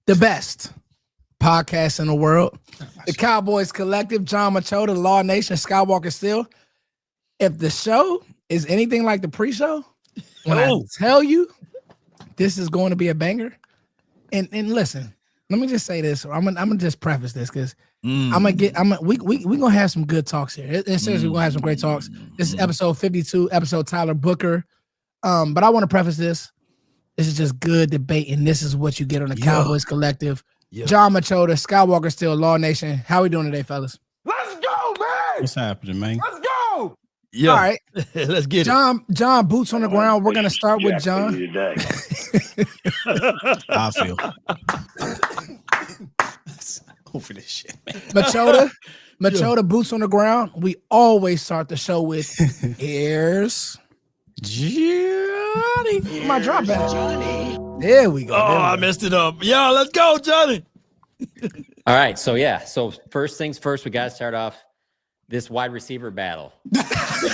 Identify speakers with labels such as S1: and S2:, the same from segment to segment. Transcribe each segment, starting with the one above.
S1: The best podcast in the world. The Cowboys Collective, John Machota, Law Nation, Skywalker Steele. If the show is anything like the pre-show, when I tell you this is going to be a banger, and listen, let me just say this. I'm gonna just preface this because we gonna have some good talks here. Seriously, we're gonna have some great talks. This is episode 52, episode Tyler Booker. But I want to preface this. This is just good debate, and this is what you get on the Cowboys Collective. John Machota, Skywalker Steele, Law Nation. How we doing today, fellas?
S2: Let's go, man!
S3: What's happening, man?
S2: Let's go!
S1: Yeah. All right.
S3: Let's get
S1: it. John, boots on the ground. We're going to start with John.
S3: I feel. Over this shit, man.
S1: Machota, boots on the ground. We always start the show with here's Johnny. My drop back. Johnny. There we go.
S3: I messed it up. Yo, let's go, Johnny.
S4: All right. So first things first, we got to start off this wide receiver battle.
S3: Don't steal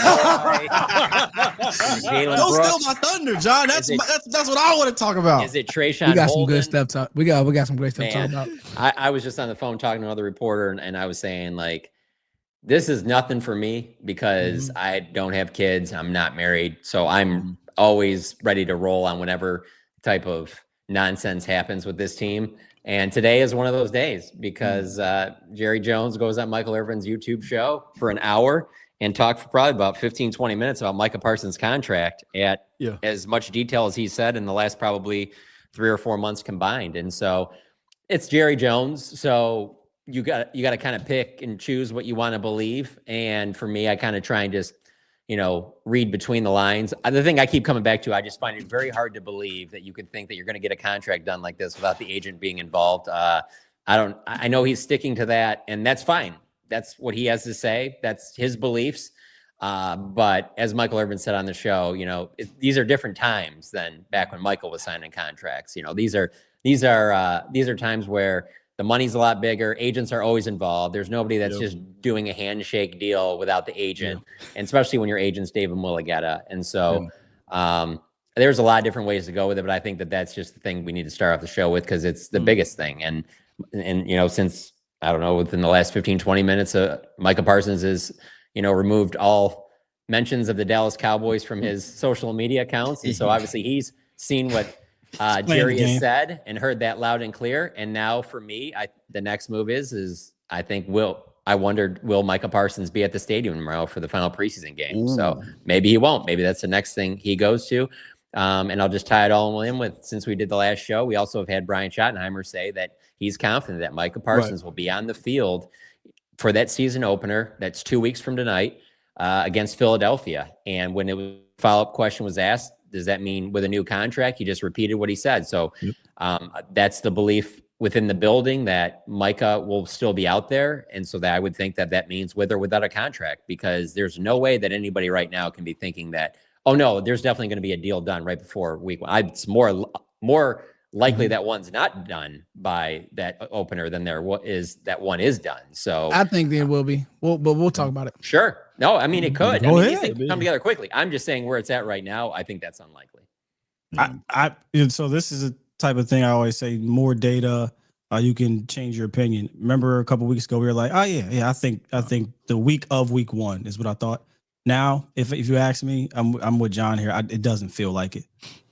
S3: my thunder, John. That's what I want to talk about.
S4: Is it Trayshawn?
S1: We got some
S4: Holden?
S1: good stuff. We got some great stuff to talk about.
S4: I was just on the phone talking to another reporter, and I was saying, like, this is nothing for me because I don't have kids. I'm not married. So I'm always ready to roll on whatever type of nonsense happens with this team. And today is one of those days because Jerry Jones goes on Michael Irvin's YouTube show for an hour and talked for probably about 15, 20 minutes about Micah Parsons' contract at as much detail as he said in the last probably 3 or 4 months combined. And so it's Jerry Jones. So you got to kind of pick and choose what you want to believe. And for me, I kind of try and just, read between the lines. The thing I keep coming back to, I just find it very hard to believe that you could think that you're going to get a contract done like this without the agent being involved. I know he's sticking to that, and that's fine. That's what he has to say. That's his beliefs. But as Michael Irvin said on the show, these are different times than back when Michael was signing contracts. These are times where the money's a lot bigger. Agents are always involved. There's nobody that's just doing a handshake deal without the agent, and especially when your agent's David Mulligetta. And so there's a lot of different ways to go with it, but I think that that's just the thing we need to start off the show with because it's the biggest thing. And since, I don't know, within the last 15, 20 minutes, Micah Parsons has, removed all mentions of the Dallas Cowboys from his social media accounts. And so obviously he's seen what Jerry has said and heard that loud and clear. And now for me, the next move is I think will Micah Parsons be at the stadium tomorrow for the final preseason game? Ooh. So maybe he won't. Maybe that's the next thing he goes to. And I'll just tie it all in with, since we did the last show, we also have had Brian Schottenheimer say that he's confident that Micah Parsons will be on the field for that season opener. That's 2 weeks from tonight against Philadelphia. And when the follow-up question was asked, does that mean with a new contract? He just repeated what he said. So that's the belief within the building that Micah will still be out there. And so that I would think that means with or without a contract, because there's no way that anybody right now can be thinking that, oh no, there's definitely going to be a deal done right before week one. It's more likely that one's not done by that opener than that one is done. So
S1: I think there will be. We'll talk about it.
S4: Sure. No, I mean, it could. These things come together quickly. I'm just saying where it's at right now, I think that's unlikely.
S3: So this is a type of thing I always say, more data, you can change your opinion. Remember a couple of weeks ago, we were like, I think the week of week one is what I thought. Now, if you ask me, I'm with John here. It doesn't feel like it.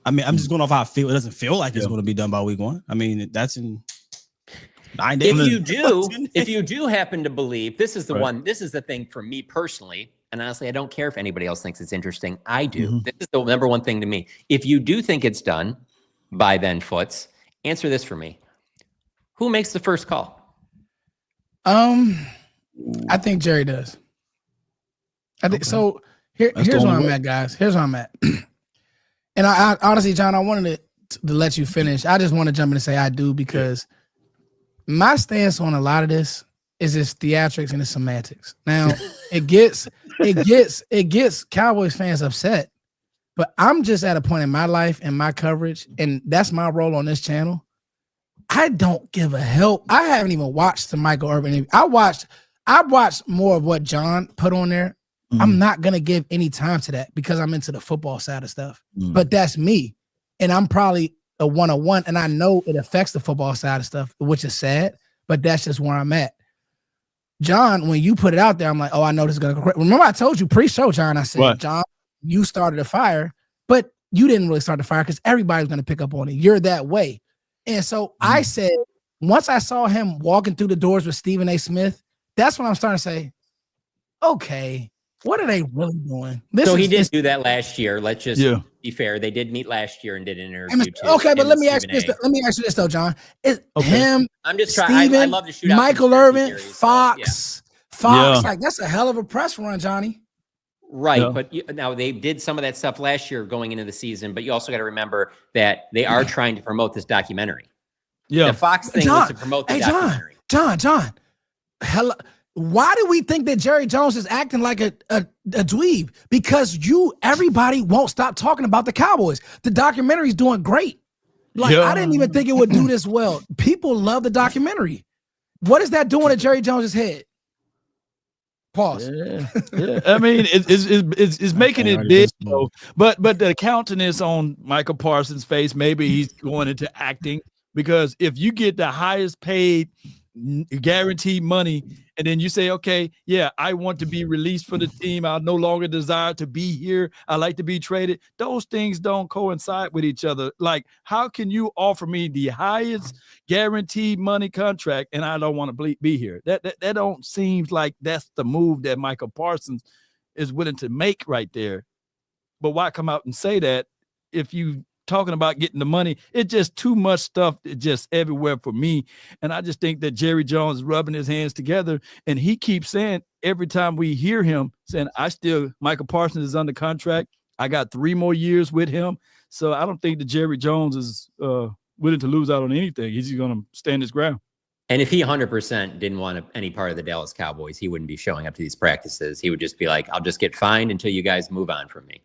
S3: I mean, I'm just going off how I feel. It doesn't feel like it's going to be done by week one. I mean, that's in 9 days.
S4: If you do happen to believe, this is the one, this is the thing for me personally, and honestly, I don't care if anybody else thinks it's interesting. I do. This is the number one thing to me. If you do think it's done by then, Foots, answer this for me. Who makes the first call?
S1: I think Jerry does. I think so. Here's where I'm at, guys. Here's where I'm at. And I honestly, John, I wanted to let you finish. I just want to jump in and say I do because my stance on a lot of this is it's theatrics and it's semantics. Now it gets Cowboys fans upset, but I'm just at a point in my life and my coverage, and that's my role on this channel. I don't give a hell. I haven't even watched the Michael Irvin interview. I watched more of what John put on there. Mm-hmm. I'm not gonna give any time to that because I'm into the football side of stuff. Mm-hmm. But that's me, and I'm probably a 101, and I know it affects the football side of stuff, which is sad. But that's just where I'm at. John, when you put it out there, I'm like, oh, I know this is gonna go crazy. Remember, I told you pre-show, John. I said, what? John, you started a fire, but you didn't really start the fire because everybody's gonna pick up on it. You're that way, and so I said, once I saw him walking through the doors with Stephen A. Smith, that's when I'm starting to say, okay. What are they really doing?
S4: He did do that last year. Let's just be fair. They did meet last year and did an interview too.
S1: Okay, but let me ask you this though, John. Him,
S4: I'm just trying. I love to shoot out
S1: Michael Irvin, Fox. Like that's a hell of a press run, Johnny.
S4: Right, but now they did some of that stuff last year going into the season. But you also got to remember that they are trying to promote this documentary. Yeah, the Fox thing was to promote the documentary.
S1: John. Hello. Why do we think that Jerry Jones is acting like a dweeb? Because everybody won't stop talking about the Cowboys. The documentary's doing great. I didn't even think it would do this well. People love the documentary. What is that doing to Jerry Jones's head? Pause.
S5: Yeah. I mean, it's making it big, though. But the countenance on Micah Parsons' face, maybe he's going into acting, because if you get the highest paid guaranteed money and then you say, okay, yeah, I want to be released for the team, I no longer desire to be here, I like to be traded, those things don't coincide with each other. Like, how can you offer me the highest guaranteed money contract and I don't want to be here? That don't seem like that's the move that Micah Parsons is willing to make right there. But why come out and say that if you talking about getting the money? It's just too much stuff just everywhere for me. And I just think that Jerry Jones is rubbing his hands together, and he keeps saying every time we hear him saying, Micah Parsons is under contract. I got 3 more years with him. So I don't think that Jerry Jones is willing to lose out on anything. He's going to stand his ground.
S4: And if he 100% didn't want any part of the Dallas Cowboys, he wouldn't be showing up to these practices. He would just be like, I'll just get fined until you guys move on from me.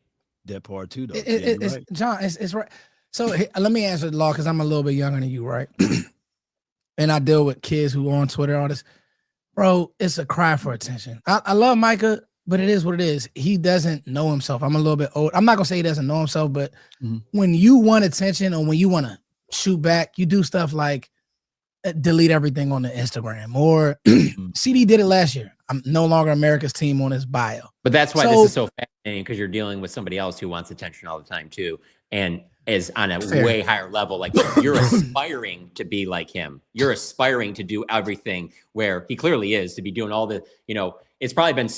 S5: That part too, though.
S1: Right. John, it's right. So let me answer the law because I'm a little bit younger than you, right? And I deal with kids who are on Twitter, all this. Bro, it's a cry for attention. I love Micah, but it is what it is. He doesn't know himself. I'm a little bit old. I'm not going to say he doesn't know himself, but when you want attention or when you want to shoot back, you do stuff like delete everything on the Instagram. Or CD did it last year. I'm no longer America's team on his bio.
S4: But that's why this is so fascinating, because you're dealing with somebody else who wants attention all the time too, and is on a way higher level. Like, you're aspiring to be like him. You're aspiring to do everything where he clearly is, to be doing all the, it's probably been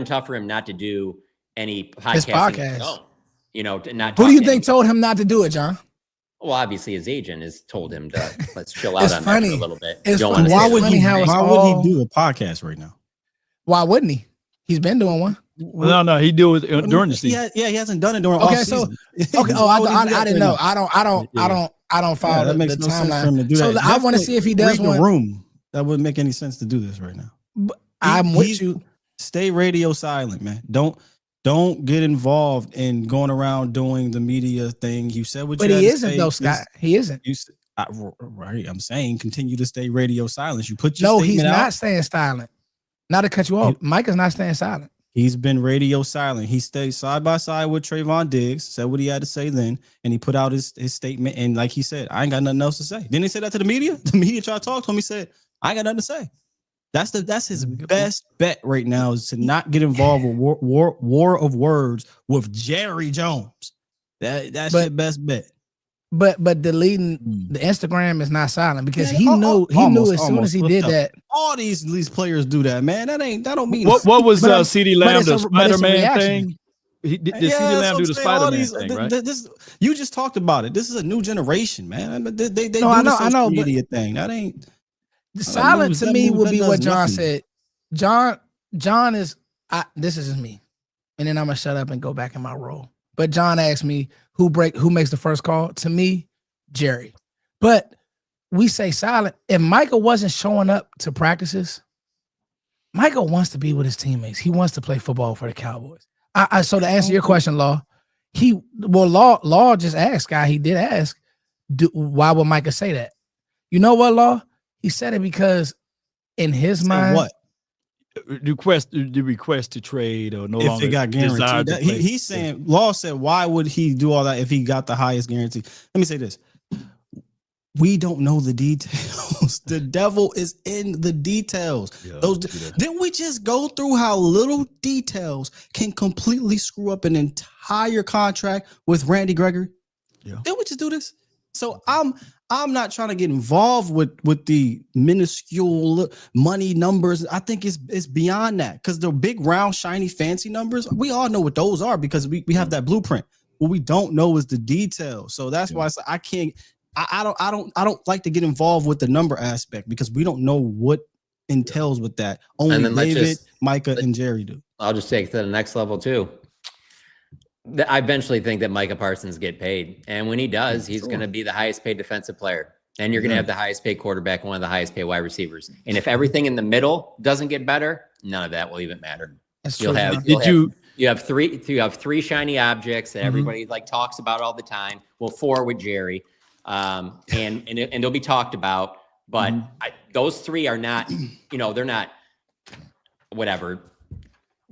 S4: tough for him not to do any podcasting.
S1: Who do you think told him not to do it, John?
S4: Well, obviously his agent has told him to let's chill out on that for a little bit.
S1: Why would he do
S3: a podcast right now?
S1: Why wouldn't he? He's been doing one.
S5: Well, no, he do it during the season.
S3: He hasn't done it during off season.
S1: Okay. Oh, I didn't know. I don't follow the timeline. So I want to see if he does one.
S3: Room. That wouldn't make any sense to do this right now.
S1: I'm with you.
S3: Stay radio silent, man. Don't get involved in going around doing the media thing. You said what you had to say. But he isn't, though, Scott. He isn't. Right. I'm saying continue to stay radio silent. You put your statement out. No, he's not staying silent. Not to cut you off. Mike is not staying silent. He's been radio silent. He stayed side by side with Trayvon Diggs, said what he had to say then, and he put out his statement. And like he said, I ain't got nothing else to say. Didn't he say that to the media? The media tried to talk to him. He said, I ain't got nothing to say. That's his best bet right now, is to not get involved with war of words with Jerry Jones. That's your best bet.
S1: But deleting the Instagram is not silent, because he knew as soon as he did that.
S3: All these players do that, man. That don't mean
S5: what was CeeDee Lamb, the Spider-Man thing? Did CeeDee Lamb do the Spider-Man thing, right?
S3: You just talked about it. This is a new generation, man. They do
S1: I know,
S3: social media thing. That ain't
S1: silent to me would be what John said. John is. This is just me, and then I'm gonna shut up and go back in my role. But John asked me who makes the first call. To me, Jerry. But we say silent. If Micah wasn't showing up to practices, Micah wants to be with his teammates. He wants to play football for the Cowboys. So to answer your question, Law, Law just asked, guy. He did ask, why would Micah say that? You know what, Law? He said it because in his mind,
S3: what?
S5: The request to trade or no
S3: if
S5: longer
S3: it got guaranteed. He's saying Law said, why would he do all that if he got the highest guarantee? Let me say this. We don't know the details. The devil is in the details. Yeah, didn't we just go through how little details can completely screw up an entire contract with Randy Gregory? Yeah. Didn't we just do this? So I'm not trying to get involved with the minuscule money numbers. I think it's beyond that, because the big, round, shiny, fancy numbers, we all know what those are because we have that blueprint. What we don't know is the details. So that's why I can't. I don't like to get involved with the number aspect because we don't know what entails with that. Only David, Micah, and Jerry do.
S4: I'll just take it to the next level too. I eventually think that Micah Parsons get paid, and when he does, he's going to be the highest paid defensive player, and you're going to have the highest paid quarterback, one of the highest paid wide receivers. And if everything in the middle doesn't get better, none of that will even matter. You have three shiny objects that everybody like talks about all the time. Well, 4 with Jerry. And they'll be talked about, but those 3 are not, they're not whatever.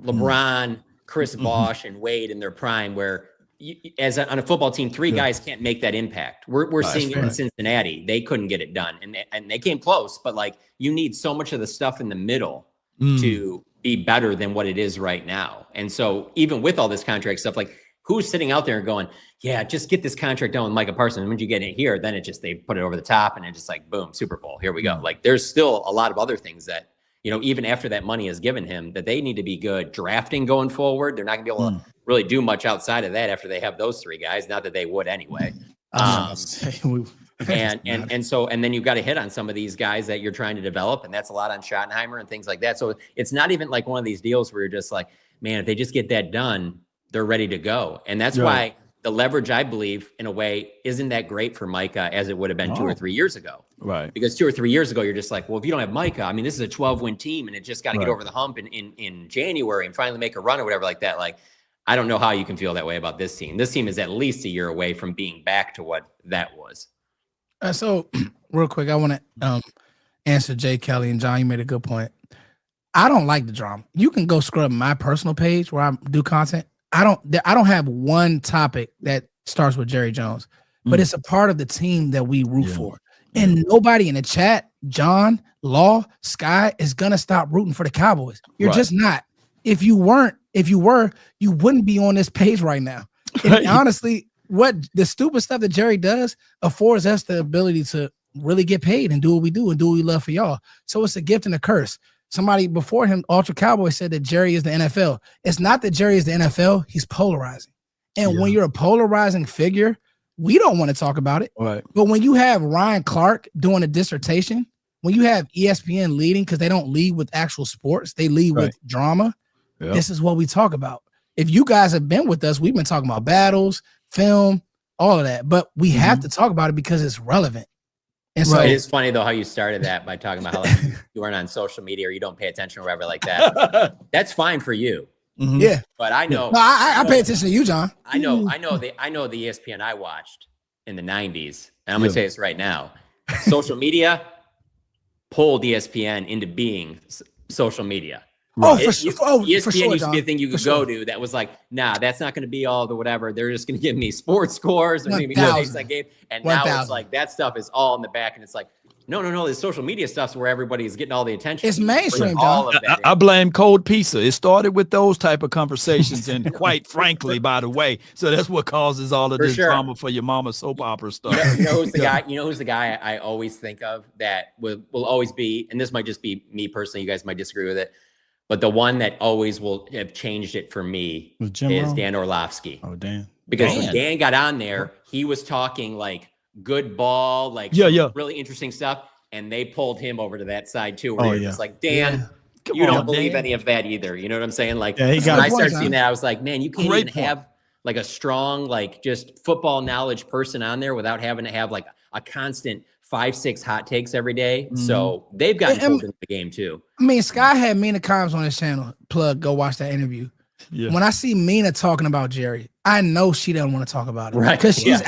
S4: LeBron, Chris Bosh, and Wade in their prime, where on a football team, 3 guys can't make that impact. We're seeing it in Cincinnati. They couldn't get it done, and they came close, but like you need so much of the stuff in the middle to be better than what it is right now. And so even with all this contract stuff, like who's sitting out there and going, yeah, just get this contract done with Micah Parsons. And when you get it here, then they put it over the top and it just like, boom, Super Bowl, here we go. Like there's still a lot of other things that, even after that money is given him, that they need to be good drafting going forward. They're not gonna be able to really do much outside of that after they have those 3 guys. Not that they would anyway. And then you've got to hit on some of these guys that you're trying to develop, and that's a lot on Schottenheimer and things like that. So it's not even like one of these deals where you're just like, man, if they just get that done, they're ready to go. And that's why the leverage, I believe, in a way, isn't that great for Micah as it would have been 2 or 3 years ago.
S5: Right.
S4: Because 2 or 3 years ago, you're just like, well, if you don't have Micah, I mean, this is a 12-win team, and it just got to get over the hump in January and finally make a run or whatever like that. Like, I don't know how you can feel that way about this team. This team is at least a year away from being back to what that was.
S1: So, real quick, I want to answer Jay Kelly and John. You made a good point. I don't like the drama. You can go scrub my personal page where I do content. I don't have one topic that starts with Jerry Jones, but it's a part of the team that we root for. And nobody in the chat, John, Law, Sky, is gonna stop rooting for the Cowboys. You're just not. If you were, you wouldn't be on this page right now. And honestly, what the stupid stuff that Jerry does affords us the ability to really get paid and do what we do and do what we love for y'all. So it's a gift and a curse. Somebody before him, Ultra Cowboy, said that Jerry is the NFL. It's not that Jerry is the NFL. He's polarizing. And when you're a polarizing figure, we don't want to talk about it.
S5: Right.
S1: But when you have Ryan Clark doing a dissertation, when you have ESPN leading, because they don't lead with actual sports, they lead with drama. Yep. This is what we talk about. If you guys have been with us, we've been talking about battles, film, all of that. But we have to talk about it because it's relevant. And so
S4: it is funny though how you started that by talking about how you weren't on social media or you don't pay attention or whatever like that. That's fine for you.
S1: Yeah,
S4: but I know
S1: I pay attention to you, John.
S4: I know the ESPN I watched in the 90s, and I'm gonna say this right now. Social media pulled ESPN into being social media. ESPN
S1: for sure,
S4: used to be a thing you could go to that was like, nah, that's not going to be all the whatever. They're just going to give me sports scores or maybe things like game. And now it's like that stuff is all in the back, and it's like, no, the social media stuff's where everybody's getting all the attention.
S1: It's mainstream, John.
S5: I blame cold pizza. It started with those type of conversations, and quite frankly, by the way, so that's what causes all of this drama for your mama soap opera stuff.
S4: You know who's the guy? You know who's the guy I always think of that will always be, and this might just be me personally. You guys might disagree with it. But the one that always will have changed it for me is Dan Orlovsky.
S3: Oh, Dan.
S4: Because when Dan got on there, he was talking like good ball, like really interesting stuff. And they pulled him over to that side too, where you're just like, Dan,
S5: Come
S4: you
S5: on,
S4: don't believe
S5: Dan.
S4: any of that either. You know what I'm saying? Like,
S3: Yeah, he got
S4: when I
S1: a point,
S4: started
S1: John.
S4: seeing that, I was like, man, you can't
S5: Great
S4: even
S5: point.
S4: have like a strong, like just football knowledge person on there without having to have like a constant 5-6 hot takes every day. So they've gotten pulled into the game too.
S1: I mean, Sky had Mina Kimes on his channel. Plug, go watch that interview.
S5: Yeah.
S1: When I see Mina talking about Jerry, I know she doesn't want to talk about it.
S4: Right,
S1: Because she's
S4: yeah.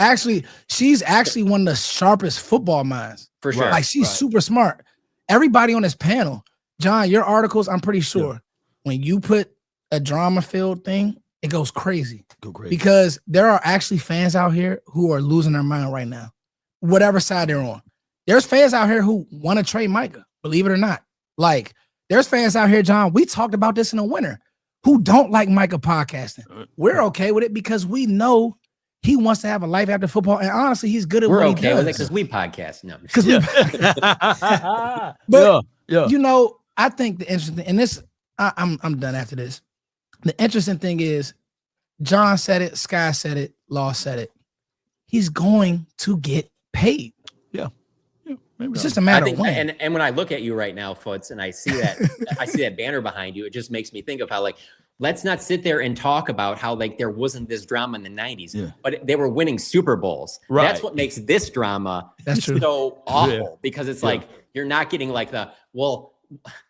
S1: actually one of the sharpest football minds.
S4: For sure.
S1: Like she's super smart. Everybody on this panel, John, your articles, I'm pretty sure when you put a drama-filled thing, it goes crazy.
S5: Go crazy.
S1: Because there are actually fans out here who are losing their mind right now, whatever side they're on. There's fans out here who want to trade Micah, believe it or not. Like, there's fans out here, John, we talked about this in the winter, who don't like Micah podcasting. We're okay with it because we know he wants to have a life after football, and honestly, he's good at
S4: We're
S1: what he
S4: okay
S1: does.
S4: with it because we podcast. No,
S1: But you know, I think the interesting, and this, I'm done after this. The interesting thing is, John said it, Sky said it, Law said it. He's going to get paid. It's just a matter of when.
S4: And when I look at you right now, Foots, and I see that banner behind you, it just makes me think of how, like, let's not sit there and talk about how, like, there wasn't this drama in the 90s, but they were winning Super Bowls.
S5: Right.
S4: That's what makes this drama so awful, because it's like you're not getting like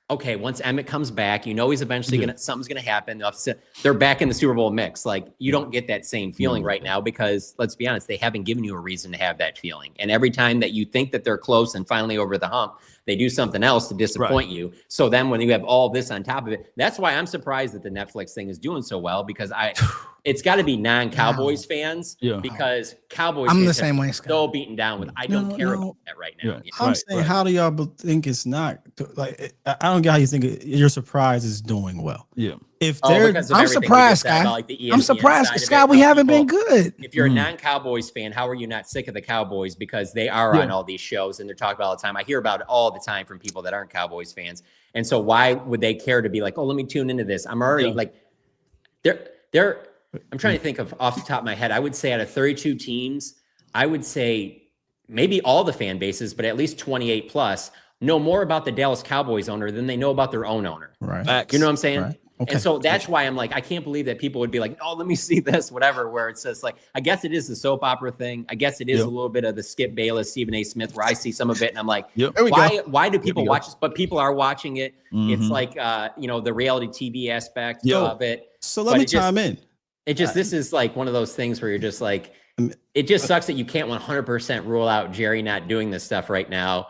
S4: okay, once Emmett comes back, you know he's eventually something's gonna happen. They're back in the Super Bowl mix. Like, you don't get that same feeling right now because, let's be honest, they haven't given you a reason to have that feeling. And every time that you think that they're close and finally over the hump, they do something else to disappoint you. So then when you have all this on top of it, that's why I'm surprised that the Netflix thing is doing so well, because it's got to be non-Cowboys fans, because Cowboys
S1: I'm
S4: fans
S1: the same way, Scott.
S4: so beaten down with. I don't care about that right now.
S3: I'm saying, how do y'all think it's not like? I don't get how you think your surprise is doing well.
S5: Yeah.
S3: If
S1: I'm surprised, Scott. I'm surprised, Scott. We haven't been good.
S4: If you're a non-Cowboys fan, how are you not sick of the Cowboys? Because they are on all these shows and they're talking about all the time. I hear about it all the time from people that aren't Cowboys fans. And so why would they care to be like, oh, let me tune into this? I'm already like, I'm trying to think of off the top of my head. I would say out of 32 teams, I would say maybe all the fan bases, but at least 28 plus know more about the Dallas Cowboys owner than they know about their own owner.
S3: Right.
S5: Facts.
S4: You know what I'm saying?
S3: Right. Okay.
S4: And so that's why I'm like, I can't believe that people would be like, oh, let me see this, whatever, where it's just like, I guess it is the soap opera thing. I guess it is a little bit of the Skip Bayless, Stephen A. Smith, where I see some of it and I'm like, why do people watch this? But people are watching it. It's like, the reality TV aspect of it.
S3: So let me chime in.
S4: This is like one of those things where you're just like, it just sucks that you can't 100% rule out Jerry not doing this stuff right now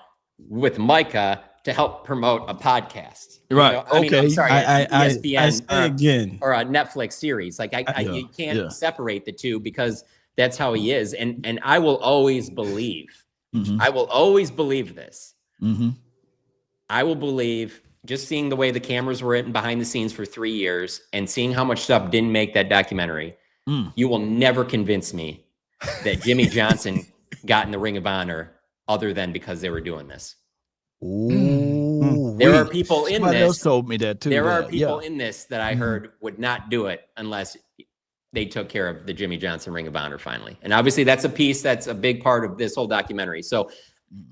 S4: with Micah to help promote a podcast.
S5: Right.
S4: You know? I mean, I'm sorry, ESPN
S3: I say again,
S4: or a Netflix series. Like you can't separate the two, because that's how he is. And I will always believe, I will always believe this. I will believe, just seeing the way the cameras were written behind the scenes for 3 years and seeing how much stuff didn't make that documentary, you will never convince me that Jimmy Johnson got in the Ring of Honor other than because they were doing this. There are people in
S5: Somebody
S4: this.
S5: else told me that too.
S4: There are people in this that I heard would not do it unless they took care of the Jimmy Johnson Ring of Honor finally. And obviously that's a big part of this whole documentary. So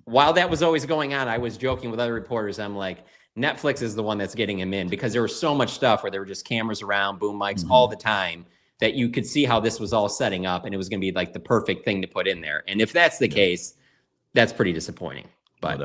S4: while that was always going on, I was joking with other reporters. I'm like, Netflix is the one that's getting him in, because there was so much stuff where there were just cameras around, boom mics all the time, that you could see how this was all setting up, and it was going to be like the perfect thing to put in there. And if that's the case, that's pretty disappointing. But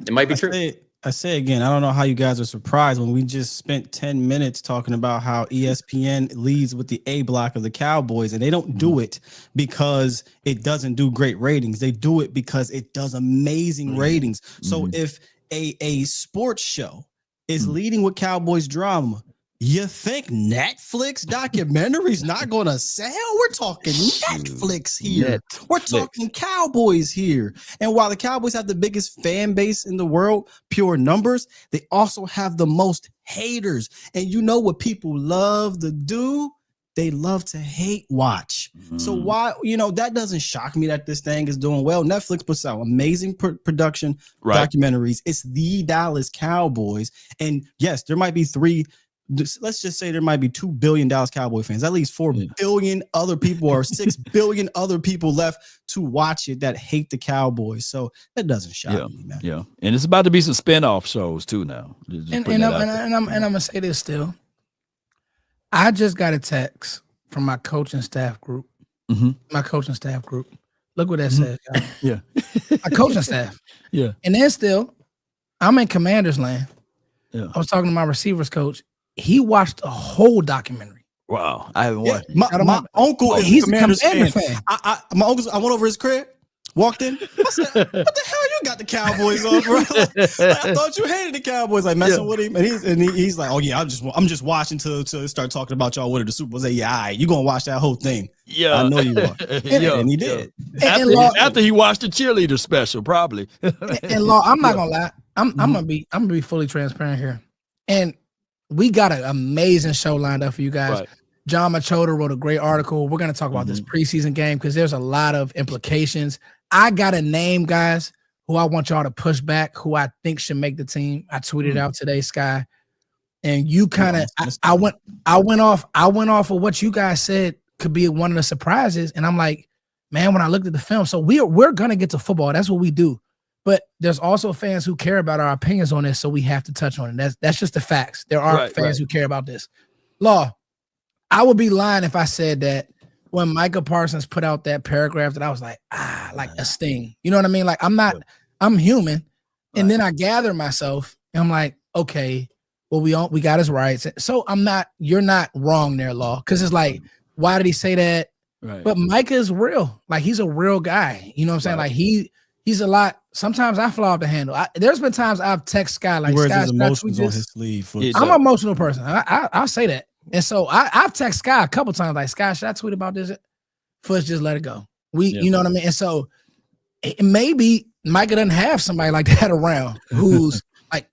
S4: it might be true.
S3: I say again, I don't know how you guys are surprised when we just spent 10 minutes talking about how ESPN leads with the A block of the Cowboys, and they don't do it because it doesn't do great ratings. They do it because it does amazing ratings. So if a sports show is leading with Cowboys drama, you think Netflix documentary's not going to sell? We're talking Netflix here. We're talking Cowboys here. And while the Cowboys have the biggest fan base in the world, pure numbers, they also have the most haters. And you know what people love to do? They love to hate watch. So why, that doesn't shock me that this thing is doing well. Netflix puts out amazing production documentaries. It's the Dallas Cowboys. And yes, there might be 3 let's just say there might be 2 billion Dallas Cowboy fans. At least 4 billion other people or 6 billion other people left to watch it that hate the Cowboys. So that doesn't shock me, man.
S5: Yeah, and it's about to be some spinoff shows too now.
S1: And I'm gonna say this still. I just got a text from my coaching staff group. My coaching staff group. Look what that says, y'all.
S5: Yeah.
S1: My coaching staff.
S5: Yeah.
S1: And then still, I'm in Commander's land.
S5: Yeah.
S1: I was talking to my receivers coach. He watched a whole documentary.
S5: Wow. I haven't watched.
S3: My uncle is
S1: he's
S3: a Commander's
S1: fan.
S3: I went over his crib, walked in. I said, "What the hell you got the Cowboys on, bro? I thought you hated the Cowboys." Like messing with him, and he's like, "Oh yeah, I'm just watching till start talking about y'all winning the Super Bowl." I say, "Yeah, all right, you gonna watch that whole thing?"
S5: Yeah,
S3: I know you are. And he did.
S5: After he watched the cheerleader special, probably.
S1: And Law, I'm not gonna lie. I'm gonna be fully transparent here. And we got an amazing show lined up for you guys.
S5: Right.
S1: John Machota wrote a great article. We're going to talk about this preseason game because there's a lot of implications. I got a name, guys, who I want y'all to push back, who I think should make the team. I tweeted out today, Sky. And you kind of I went off of what you guys said could be one of the surprises. And I'm like, man, when I looked at the film, so we're gonna get to football. That's what we do. But there's also fans who care about our opinions on this, so we have to touch on it. That's just the facts. There are fans who care about this. Law, I would be lying if I said that when Micah Parsons put out that paragraph that I was like, like a sting. You know what I mean? Like I'm human. And then I gather myself and I'm like, okay, well, we got his rights. So you're not wrong there, Law. Cause it's like, why did he say that?
S5: Right.
S1: But Micah is real. Like he's a real guy. You know what I'm saying? Like he's a lot. Sometimes I fly off the handle. There's been times I've texted Sky like,
S3: wears
S1: Sky,
S3: his emotions on his sleeve.
S1: I'm an emotional person. I'll say that. And so I've texted Sky a couple times like, Sky, should I tweet about this? Foots, just let it go. You know what I mean? And so maybe Micah doesn't have somebody like that around who's like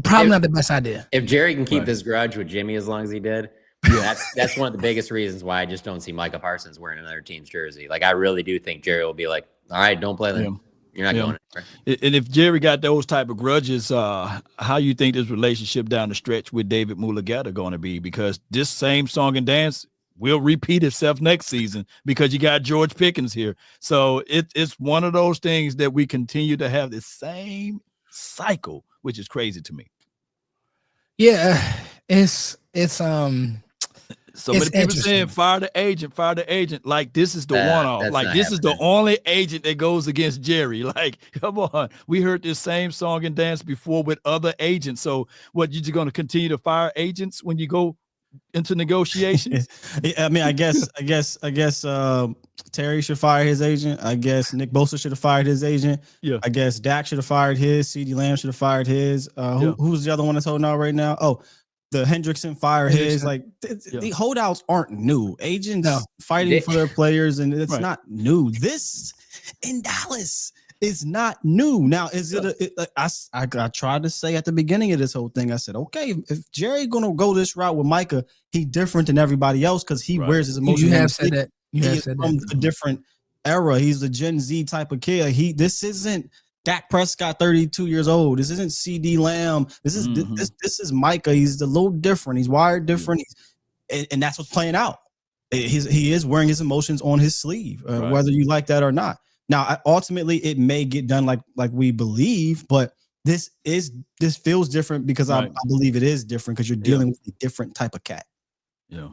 S1: probably not the best idea.
S4: If Jerry can keep this grudge with Jimmy as long as he did, that's one of the biggest reasons why I just don't see Micah Parsons wearing another team's jersey. Like I really do think Jerry will be like, all right, don't play them. You're not going anywhere.
S5: And if Jerry got those type of grudges, how you think this relationship down the stretch with David Mulugeta going to be? Because this same song and dance will repeat itself next season because you got George Pickens here. So it's one of those things that we continue to have the same cycle, which is crazy to me.
S1: Yeah, it's
S5: so many people saying fire the agent. Like this is the one-off. Like this is the only agent that goes against Jerry. Like, come on. We heard this same song and dance before with other agents. So what, you just going to continue to fire agents when you go into negotiations?
S3: I mean, I guess Terry should fire his agent. I guess Nick Bosa should have fired his agent. Yeah. I guess Dak should have fired his. CeeDee Lamb should have fired his. Who's the other one that's holding out right now? Oh, the Hendrickson fired his. Like the holdouts aren't new. Agents fighting for their players, and it's not new. This in Dallas is not new. Now, is it? I tried to say at the beginning of this whole thing, I said, okay, if Jerry gonna go this route with Micah, he different than everybody else because he wears his emotions.
S1: You have said that.
S3: He's from a different era. He's a Gen Z type of kid. This isn't Dak Prescott, 32 years old. This isn't CeeDee Lamb. This is Micah. He's a little different. He's wired different, and that's what's playing out. He is wearing his emotions on his sleeve, whether you like that or not. Now, ultimately, it may get done like we believe, but this feels different because I believe it is different because you're dealing with a different type of cat.
S5: Yeah.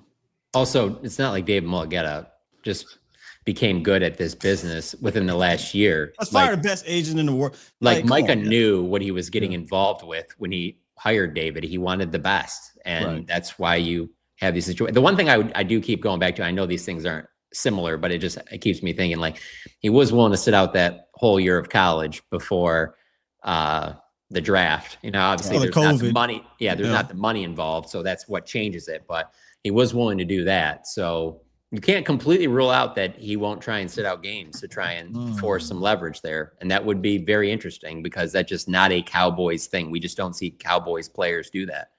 S4: Also, it's not like David Mulugeta just became good at this business within the last year.
S3: Let's fire the best agent in the world.
S4: Like Micah knew what he was getting involved with when he hired David. He wanted the best, and that's why you have these situations. The one thing I do keep going back to, I know these things aren't similar, but it keeps me thinking, like, he was willing to sit out that whole year of college before the draft. You know, obviously there's not the money. Yeah, there's not the money involved, so that's what changes it. But he was willing to do that. So you can't completely rule out that he won't try and sit out games to try and force some leverage there. And that would be very interesting because that's just not a Cowboys thing. We just don't see Cowboys players do that.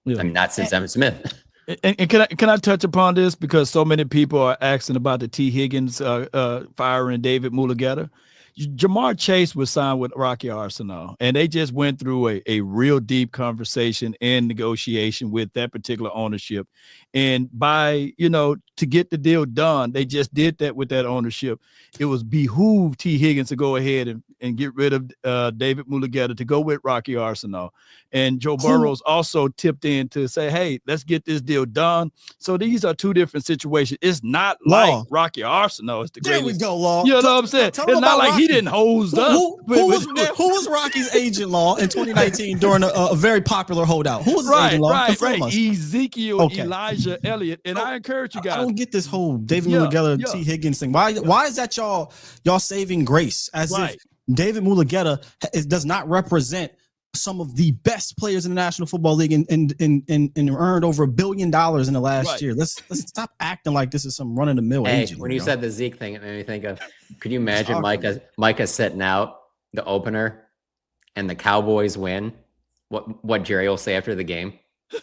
S4: I mean, not since Emmitt Smith.
S5: And can I touch upon this because so many people are asking about the T. Higgins firing David Mulugeta. Jamar Chase was signed with Rocky Arsenal, and they just went through a real deep conversation and negotiation with that particular ownership. And by, to get the deal done, they just did that with that ownership. It was behooved T. Higgins to go ahead and get rid of David Mulugeta to go with Rocky Arsenal. And Joe Burrows also tipped in to say, hey, let's get this deal done. So these are two different situations. It's not like Rocky Arsenal is the greatest.
S3: There we go, Law.
S5: You know what I'm saying? It's not like Rocky. He didn't hose us.
S3: Who was Rocky's agent, Law, in 2019 during a very popular holdout? Who was his agent, Law?
S5: Right. Ezekiel Elijah Elliott. And I encourage you guys.
S3: I don't get this whole David Mulugeta, T. Higgins thing. Why is that y'all saving grace as if David Mulugeta does not represent some of the best players in the National Football League and earned over $1 billion in the last year. Let's stop acting like this is some run of the mill agent.
S4: When you said the Zeke thing, it made me think of, could you imagine Micah sitting out the opener and the Cowboys win? What Jerry will say after the game?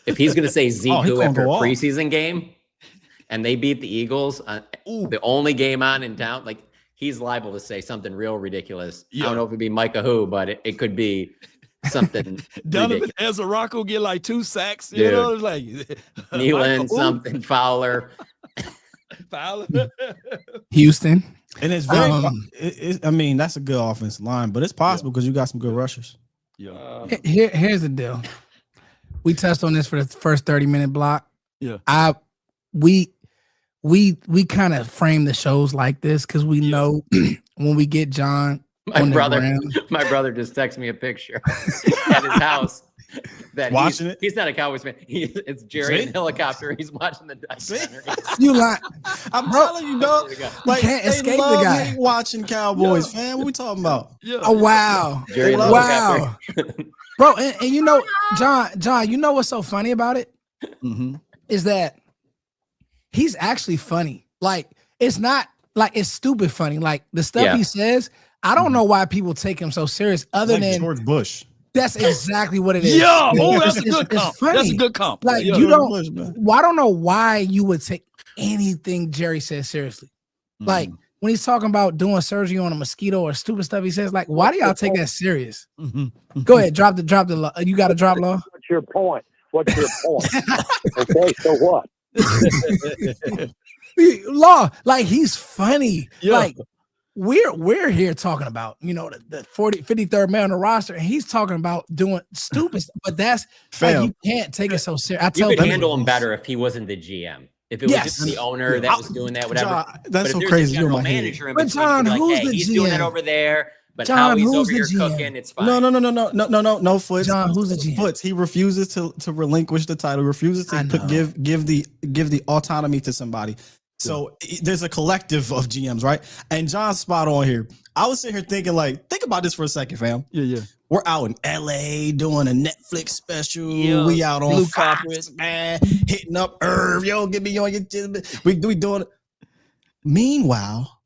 S4: If he's going to say Zeke after a preseason game and they beat the Eagles, the only game on in town, like he's liable to say something real ridiculous. I don't know if it'd be Micah who, but it could be something.
S5: Donovan Ezra will get like 2 sacks. You know, it's like
S4: Nealon, something Fowler.
S1: Houston.
S3: And it's very, I mean, that's a good offensive line, but it's possible because you got some good rushers.
S5: Yeah.
S1: Here's the deal. We touched on this for the first 30-minute block.
S5: Yeah.
S1: We kind of frame the shows like this because we know when we get John.
S4: My brother just texted me a picture at his house. That
S3: watching it.
S4: He's not a Cowboys fan. It's Jerry in a helicopter. He's watching the documentary.
S1: You like?
S3: I'm telling you, dog.
S1: Like, you can't escape the guy.
S3: Watching Cowboys, fan. What we talking about?
S5: Yeah.
S1: Oh wow! Wow, bro. And you know, John. You know what's so funny about it? Is that he's actually funny. Like it's not like it's stupid funny. Like the stuff he says. I don't know why people take him so serious. Other than
S3: George Bush.
S1: That's exactly what it is.
S5: Yeah, that's a good comp. That's a good comp.
S1: Like you don't. Well, I don't know why you would take anything Jerry says seriously. Like when he's talking about doing surgery on a mosquito or stupid stuff, he says like, "Why do y'all take that serious?" Go ahead, drop the. You got to drop Law.
S2: What's your point? Okay, so what?
S1: Law, like he's funny. Like. We're here talking about, the 53rd man on the roster, and he's talking about doing stupid stuff. But that's like, you can't take it so serious.
S4: You could handle him better if he wasn't the GM. If it was just the owner that was doing that, whatever.
S3: John, that's
S4: but
S3: so crazy.
S4: A general manager in
S1: but John, who's the
S4: he's
S1: GM?
S4: doing that over there. But
S1: John,
S4: how he's over here
S1: GM?
S4: cooking, it's fine.
S3: No, Foots.
S1: John, who's the GM?
S3: Foots. He refuses to relinquish the title. Refuses to give the autonomy to somebody. So there's a collective of GMs, right? And John's spot on here. I was sitting here thinking, like, think about this for a second, fam.
S5: Yeah.
S3: We're out in LA doing a Netflix special.
S5: Yeah.
S3: We out on
S5: Blue
S3: Fox,
S5: carpet,
S3: man, hitting up Irv. Yo, get me on your. We doing it. Meanwhile,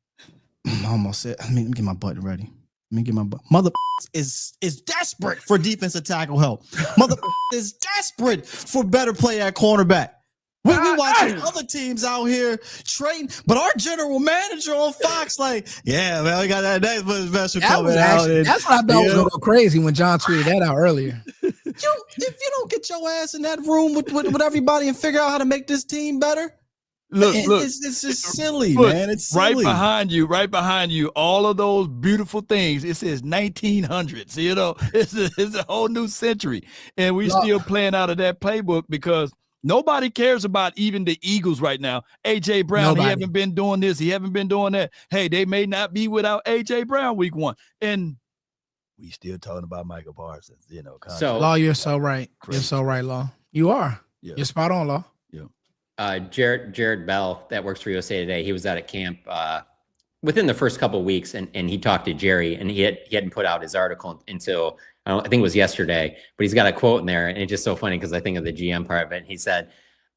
S3: I almost said, let me get my button ready. Let me get my button. Mother is desperate for defensive tackle help. Mother is desperate for better play at cornerback. We watching other teams out here trading, but our general manager on Fox, like, yeah, man, we got that next special coming out.
S1: That's what I thought was going to go crazy when John tweeted that out earlier.
S3: If you don't get your ass in that room with everybody and figure out how to make this team better, look, it's just silly, man. It's silly.
S5: Right behind you, all of those beautiful things. It says 1900s. It's a whole new century, and we still playing out of that playbook because. Nobody cares about even the Eagles right now. A.J. Brown, He haven't been doing this. He haven't been doing that. Hey, they may not be without A.J. Brown week 1. And we still talking about Micah Parsons,
S1: So, Law, you're so right. Crazy. You're so right, Law. You are. Yeah. You're spot on, Law.
S5: Yeah.
S4: Jared Bell, that works for USA Today, he was out at camp within the first couple of weeks, and he talked to Jerry, and he hadn't put out his article until I think it was yesterday, but he's got a quote in there, and it's just so funny because I think of the GM part of it. He said,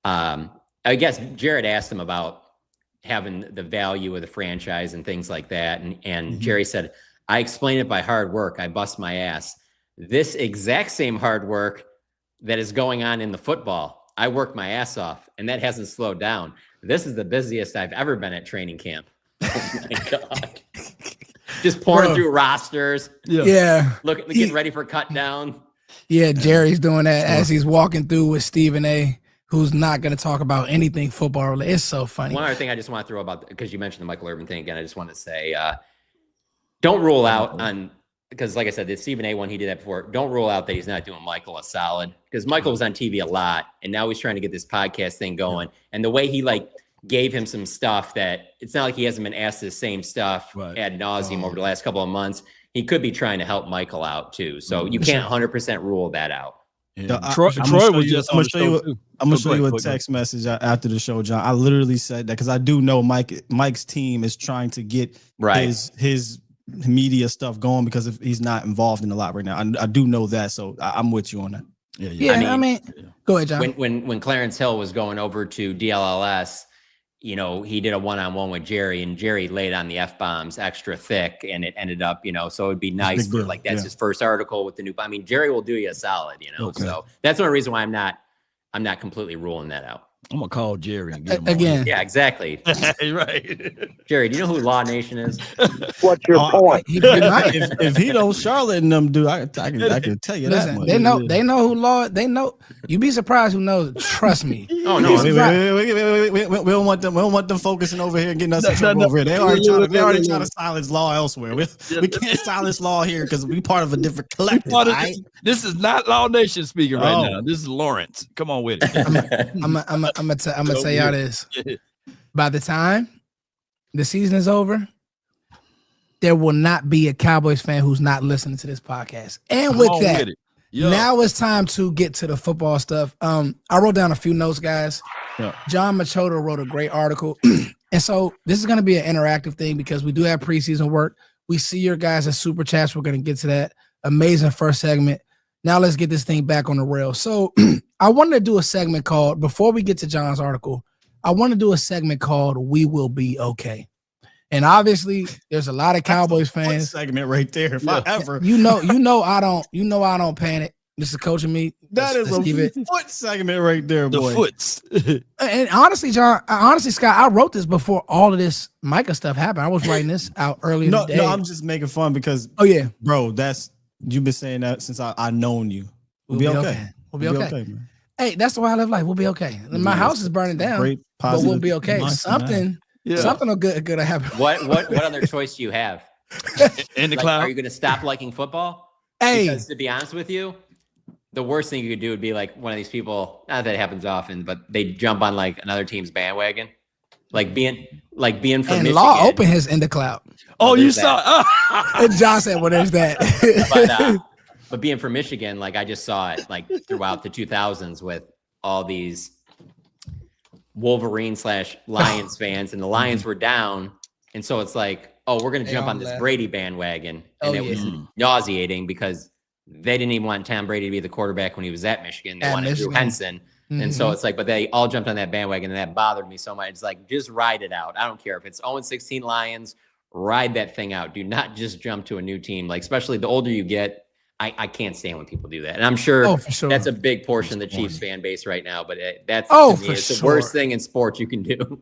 S4: I guess Jared asked him about having the value of the franchise and things like that, and Jerry said, I explain it by hard work. I bust my ass. This exact same hard work that is going on in the football, I work my ass off, and that hasn't slowed down. This is the busiest I've ever been at training camp. Oh, my God. Just pouring through rosters.
S1: Yeah.
S4: Getting ready for cut down.
S1: Yeah, Jerry's doing that as he's walking through with Stephen A., who's not going to talk about anything football related. It's so funny.
S4: One other thing I just want to throw about, because you mentioned the Michael Irvin thing again, I just want to say, don't rule out on, because like I said, the Stephen A. one, he did that before. Don't rule out that he's not doing Michael a solid, because Michael was on TV a lot, and now he's trying to get this podcast thing going. And the way he gave him some stuff that it's not like he hasn't been asked the same stuff ad nauseum over the last couple of months. He could be trying to help Michael out too. So you can't 100% rule that out.
S5: Yeah. Troy was just on the show too.
S3: I'm gonna show you a text message after the show, John. I literally said that because I do know Mike's team is trying to get his media stuff going because if he's not involved in a lot right now. I do know that, so I'm with you on that.
S1: Yeah. I mean, go ahead, John.
S4: When Clarence Hill was going over to DLLS, he did a one-on-one with Jerry, and Jerry laid on the F-bombs extra thick, and it ended up, so it'd be nice for that's his first article with the new. I mean, Jerry will do you a solid, Okay. So that's one reason why I'm not completely ruling that out.
S5: I'm gonna call Jerry and get him
S1: again.
S5: On.
S4: Yeah, exactly.
S5: Right.
S4: Jerry, do you know who Law Nation is?
S2: What's your point?
S3: If he knows Charlotte and them do, I can tell you that much.
S1: They know who Law. They know. You'd be surprised who knows. Trust me.
S4: Oh no,
S3: we don't want them. We don't want them focusing over here and getting us in trouble over here. They already trying to silence Law elsewhere. We can't silence Law here because we part of a different collective. Right?
S5: This is not Law Nation speaking right now. This is Lawrence. Come on with it.
S1: I'm gonna tell y'all this. By the time the season is over, there will not be a Cowboys fan who's not listening to this podcast. And with that, now it's time to get to the football stuff. I wrote down a few notes, guys. Yeah. John Machota wrote a great article. And so this is going to be an interactive thing because we do have preseason work. We see your guys as super chats. We're going to get to that. Amazing first segment. Now let's get this thing back on the rails. So I wanted to do a segment called, before we get to John's article, I want to do a segment called We Will Be Okay. And obviously there's a lot of Cowboys fans.
S3: Segment right there. If I ever.
S1: I don't panic. This is coaching me.
S3: That is a foot segment right there, boy.
S5: The foots.
S1: And honestly, John, Scott, I wrote this before all of this Micah stuff happened. I was writing this out earlier today.
S3: No, I'm just making fun because, bro, you've been saying that since I known you. We'll be okay.
S1: We'll be okay, man. Hey, that's the way I live life. We'll be okay. My house is burning down, but we'll be okay. Something will good happen.
S4: What other choice do you have?
S5: In the cloud?
S4: Are you going to stop liking football?
S1: Hey,
S4: because to be honest with you, the worst thing you could do would be like one of these people. Not that it happens often, but they jump on like another team's bandwagon, being from
S1: and
S4: Michigan.
S1: Law opened his in the cloud.
S5: Oh, you saw?
S1: And John said, "Well, there's that."
S4: But being from Michigan, I just saw it throughout the 2000s with all these Wolverine/Lions fans, and the Lions were down, and so it's we're gonna jump on this Brady bandwagon, and it was nauseating because they didn't even want Tom Brady to be the quarterback when he was at Michigan. They wanted Drew Henson. And so it's but they all jumped on that bandwagon, and that bothered me so much. It's just ride it out. I don't care if it's 0-16 Lions, ride that thing out. Do not just jump to a new team. Especially the older you get, I can't stand when people do that. And I'm sure, that's a big portion of the Chiefs fan base right now, but it's the worst thing in sports you can do.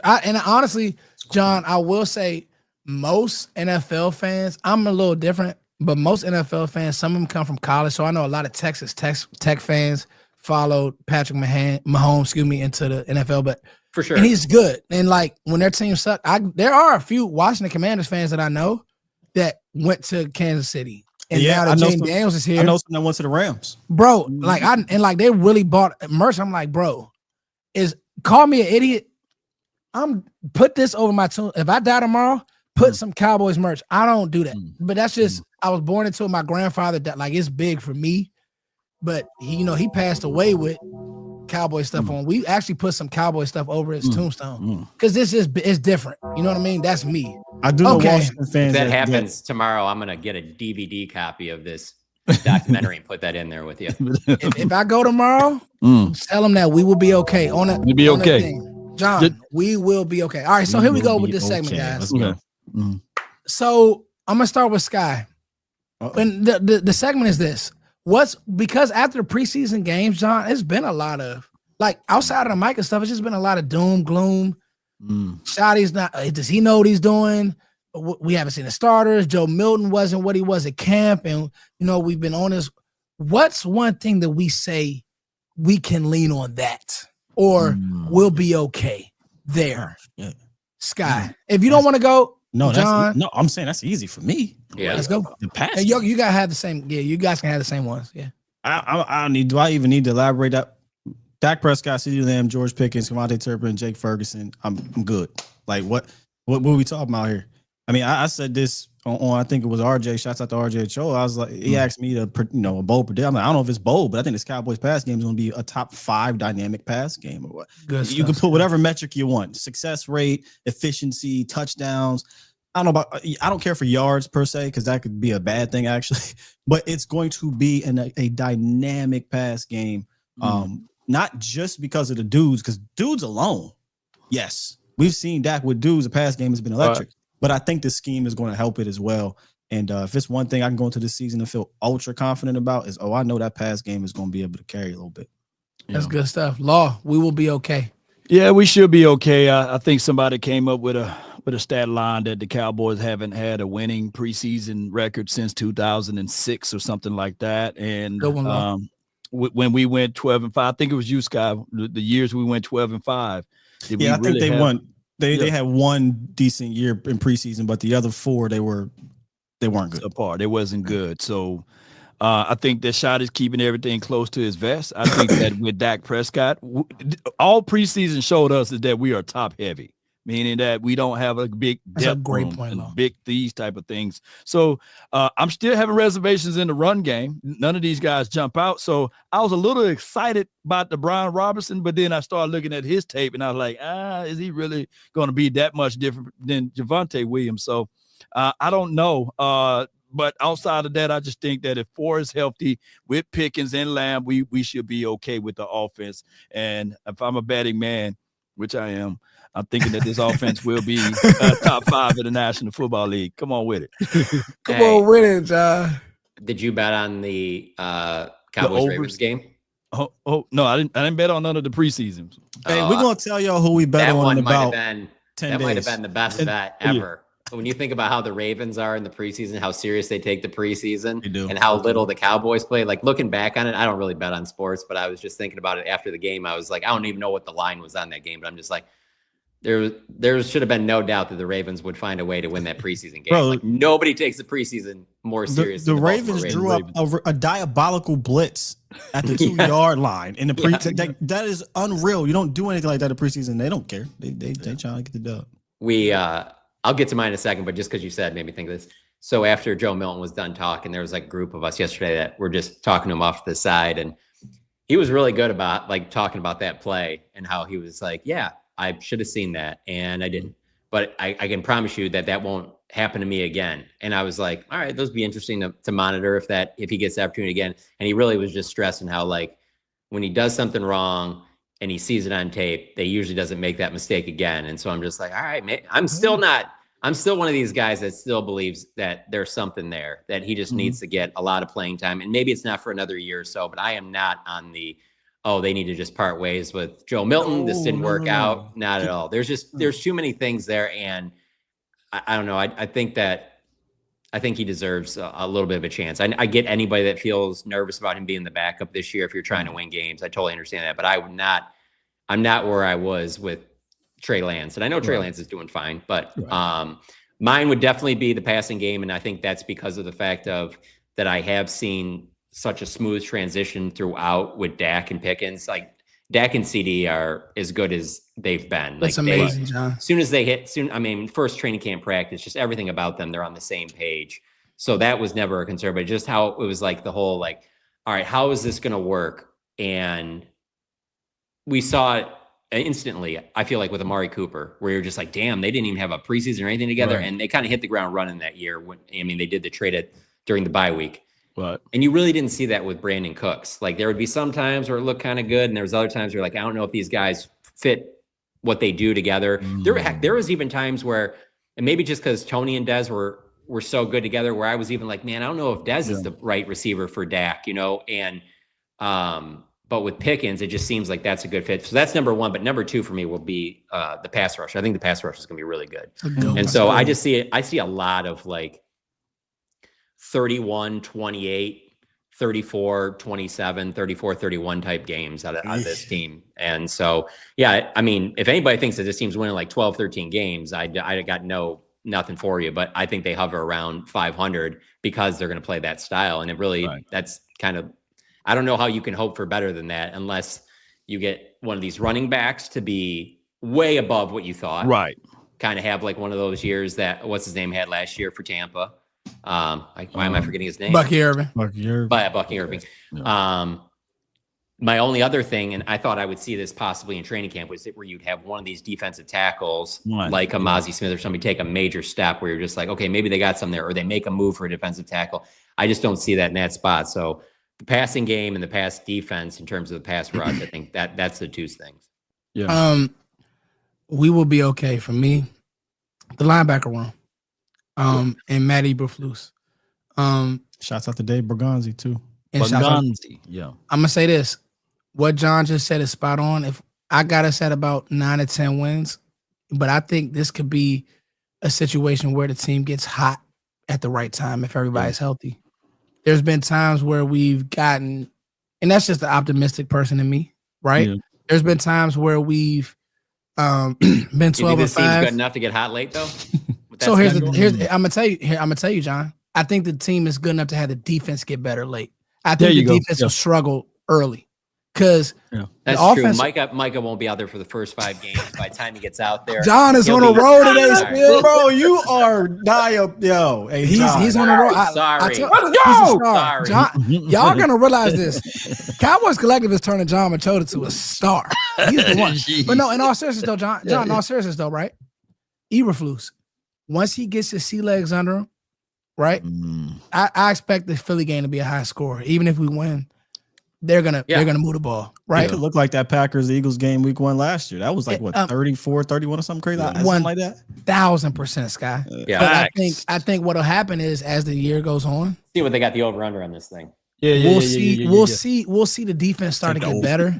S1: And honestly, John, I will say most NFL fans, I'm a little different, but most NFL fans, some of them come from college. So I know a lot of Texas Tech fans followed Patrick Mahomes, into the NFL, but
S4: for sure,
S1: and he's good. And when their team suck, there are a few Washington Commanders fans that I know that went to Kansas City. And now that Jaden Daniels is here,
S3: I know someone went to the Rams,
S1: bro. They really bought merch. I'm like, bro, call me an idiot. I'm put this over my tomb. If I die tomorrow, put some Cowboys merch. I don't do that, but that's just I was born into it. My grandfather that it's big for me, but he passed away with Cowboy stuff on. We actually put some Cowboy stuff over his tombstone because it's different. You know what I mean? That's me.
S3: I do know Washington fans.
S4: If that happens tomorrow, I'm gonna get a DVD copy of this documentary and put that in there with you.
S1: If I go tomorrow, tell them that we will be okay. We'll be okay, John. We will be okay. All right, so here we go with this segment, guys. So I'm gonna start with Sky, and the segment is this. Because after the preseason games, John, it's been a lot of outside of the Micah stuff, it's just been a lot of doom, gloom. Shotty's not. Does he know what he's doing? we haven't seen the starters. Joe Milton wasn't what he was at camp, and we've been on this. What's one thing that we say we can lean on that, or we'll be okay there?
S3: Yeah.
S1: Sky, if you don't want to go,
S3: John. I'm saying that's easy for me.
S4: Yeah,
S1: let's go.
S3: The pass.
S1: And you gotta have the same. Yeah, you guys can have the same ones. Yeah.
S3: I don't need. Do I even need to elaborate that? Dak Prescott, CeeDee Lamb, George Pickens, Kamante Turpin, Jake Ferguson. I'm good. Like what are we talking about here? I mean, I said this on I think it was RJ. Shouts out to RJ Cho. I was like, he asked me to a bold prediction. I'm like, I don't know if it's bold, but I think this Cowboys pass game is going to be a top 5 dynamic pass game or what. You can put whatever metric you want: success rate, efficiency, touchdowns. I don't know about. I don't care for yards per se because that could be a bad thing actually. But it's going to be a dynamic pass game. Not just because of the dudes, because dudes alone, yes, we've seen Dak with dudes. The pass game has been electric. But I think the scheme is going to help it as well. And if it's one thing I can go into this season and feel ultra confident about is, I know that pass game is going to be able to carry a little bit.
S1: That's good stuff. Law, we will be okay.
S5: Yeah, we should be okay. I think somebody came up with a stat line that the Cowboys haven't had a winning preseason record since 2006 or something like that. And when we went 12-5, I think it was you, Sky, the years we went 12-5.
S3: I think they won. They had one decent year in preseason, but the other 4 they weren't good.
S5: Apart, it wasn't good. So I think that shot is keeping everything close to his vest. I think that with Dak Prescott, all preseason showed us is that we are top heavy, meaning that we don't have a big depth room and big these type of things. So I'm still having reservations in the run game. None of these guys jump out. So I was a little excited about the Brian Robinson, but then I started looking at his tape and I was like, is he really going to be that much different than Javonte Williams? So I don't know. But outside of that, I just think that if Ford is healthy with Pickens and Lamb, we should be okay with the offense. And if I'm a betting man, which I am, I'm thinking that this offense will be top 5 in the National Football League. Come on with it.
S1: Come on with it, John.
S4: Did you bet on the Cowboys Ravens game?
S5: Oh no, I didn't bet on none of the preseasons.
S3: Hey, we're gonna tell y'all who we bet on in about 10 days.
S4: That might have been the best bet ever. When you think about how the Ravens are in the preseason, how serious they take the preseason, and how little the Cowboys play, like looking back on it, I don't really bet on sports, but I was just thinking about it after the game. I was like, I don't even know what the line was on that game, but I'm just like, there should have been no doubt that the Ravens would find a way to win that preseason game. Bro, like nobody takes the preseason more seriously.
S3: The Ravens drew up a diabolical blitz at the 2-yard line in the preseason. That is unreal. You don't do anything like that in the preseason. They don't care. They trying to get the dub.
S4: I'll get to mine in a second, but just because you said made me think of this. So after Joe Milton was done talking, there was like a group of us yesterday that were just talking to him off to the side, and he was really good about like talking about that play and how he was like, yeah, I should have seen that and I didn't, but I can promise you that won't happen to me again. And I was like, all right, those would be interesting to monitor if he gets the opportunity again. And he really was just stressing how like when he does something wrong and he sees it on tape, they usually doesn't make that mistake again. And so I'm just like, all right, man, I'm still one of these guys that still believes that there's something there, that he just needs to get a lot of playing time. And maybe it's not for another year or so, but I am not on they need to just part ways with Joe Milton. This didn't work out. Not at all. There's too many things there. And I don't know. I think he deserves a little bit of a chance. I get anybody that feels nervous about him being the backup this year if you're trying to win games. I totally understand that, but I'm not where I was with Trey Lance. And I know Trey Lance is doing fine, but mine would definitely be the passing game. And I think that's because of the fact that I have seen such a smooth transition throughout with Dak and Pickens. Like Dak and CD are as good as they've been.
S1: That's like amazing, John.
S4: As soon as they hit, first training camp practice, just everything about them, they're on the same page. So that was never a concern, but just how it was like the whole like, all right, how is this going to work? And we saw it instantly, I feel like with Amari Cooper, where you're just like, damn, they didn't even have a preseason or anything together. And they kind of hit the ground running that year. They did the trade during the bye week.
S5: Right. And
S4: you really didn't see that with Brandon Cooks. Like there would be some times where it looked kind of good, and there was other times where like, I don't know if these guys fit what they do together. There was even times where, and maybe just because Tony and Dez were so good together, where I was even like, man, I don't know if Dez is the right receiver for Dak, and But with Pickens, it just seems like that's a good fit. So that's number one. But number two for me will be the pass rush. I think the pass rush is going to be really good. And so I see a lot of like 31, 28, 34, 27, 34, 31 type games out of this team. And so, yeah, I mean, if anybody thinks that this team's winning like 12, 13 games, I got nothing for you. But I think they hover around 500 because they're going to play that style. And it really, that's kind of, I don't know how you can hope for better than that unless you get one of these running backs to be way above what you thought.
S5: Right.
S4: Kind of have like one of those years that, what's his name, had last year for Tampa. Why am I forgetting his name?
S1: Bucky Irving.
S4: Bucky Irving. Yeah. My only other thing, and I thought I would see this possibly in training camp, was where you'd have one of these defensive tackles like a Mazi Smith or somebody take a major step where you're just like, okay, maybe they got some there, or they make a move for a defensive tackle. I just don't see that in that spot. So the passing game and the pass defense in terms of the pass rush, I think that's the two things.
S5: Yeah.
S1: We will be okay for me. The linebacker room. And Matt Eberflus.
S3: Shouts out to Dave Bergonzi too.
S5: Bergonzi. Yeah.
S1: I'm gonna say this. What John just said is spot on. If I got us at about 9 to 10 wins, but I think this could be a situation where the team gets hot at the right time if everybody's healthy. There's been times where we've gotten, and that's just the optimistic person in me, right? Yeah. There's been times where we've been 12 or 5.
S4: Good enough to get hot late though.
S1: So here's I'm gonna tell you, John. I think the team is good enough to have the defense get better late. I think the defense will struggle early because
S4: that's true. Micah won't be out there for the first 5 games. By the time he gets out there,
S1: John is on the road today. Still,
S3: bro, you are yo. Hey,
S1: he's on the road.
S4: Sorry,
S1: let's go. Sorry. John, y'all gonna realize this. Cowboys Collective is turning John Machota to a star. He's the one. But no, in all seriousness though, John, in all seriousness though, right? Eberflus. Once he gets his sea legs under him, right? I expect the Philly game to be a high score. Even if we win, they're gonna move the ball, right?
S3: It could look like that Packers-Eagles game week 1 last year. That was like what 34, 31 or something crazy, something like that.
S1: 1,000%, Sky.
S4: Yeah,
S1: but I think what'll happen is as the year goes on,
S4: see what they got the over/under on this thing.
S1: We'll see the defense start to get better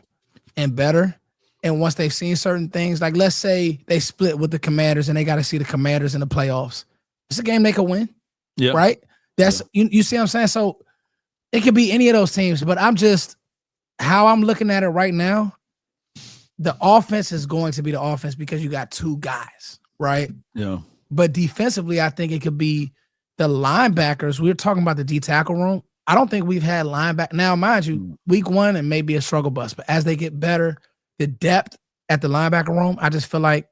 S1: and better. And once they've seen certain things, like let's say they split with the Commanders and they got to see the Commanders in the playoffs. It's a game they could win, right? That's you see what I'm saying? So it could be any of those teams, but how I'm looking at it right now, the offense is going to be the offense because you got 2 guys, right?
S5: Yeah.
S1: But defensively, I think it could be the linebackers. We were talking about the D tackle room. I don't think we've had linebacker. Now, mind you, week 1, it may be a struggle bus, but as they get better, the depth at the linebacker room, I just feel like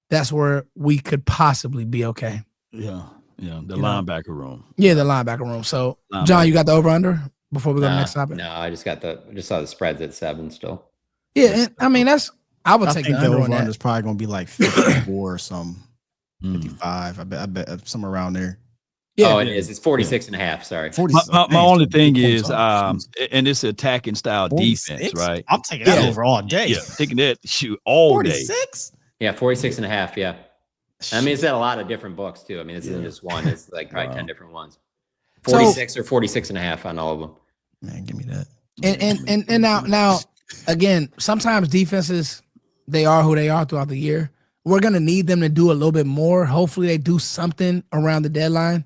S1: that's where we could possibly be okay.
S5: Yeah. The linebacker room.
S1: Yeah, the linebacker room. So, John, you got the over/under before we go to the next topic?
S4: No, I just saw the spreads at 7 still.
S1: Yeah, and, I mean I would take the under on that.
S3: It's probably gonna be like 54 or something, 55. I bet somewhere around there.
S4: Yeah, it is. It's 46.5. Sorry.
S5: My only thing is, and it's attacking style 46? Defense, right?
S3: I'm taking that over all day.
S5: Yeah, taking that shoot all
S3: 46?
S5: day.
S3: 46?
S4: Yeah, 46.5. Yeah. I mean, it's in a lot of different books too. I mean, it's in just one. It's like probably 10 different ones. 46 or 46.5 on all of them.
S3: Man, give me that.
S1: And now again, sometimes defenses, they are who they are throughout the year. We're gonna need them to do a little bit more. Hopefully, they do something around the deadline.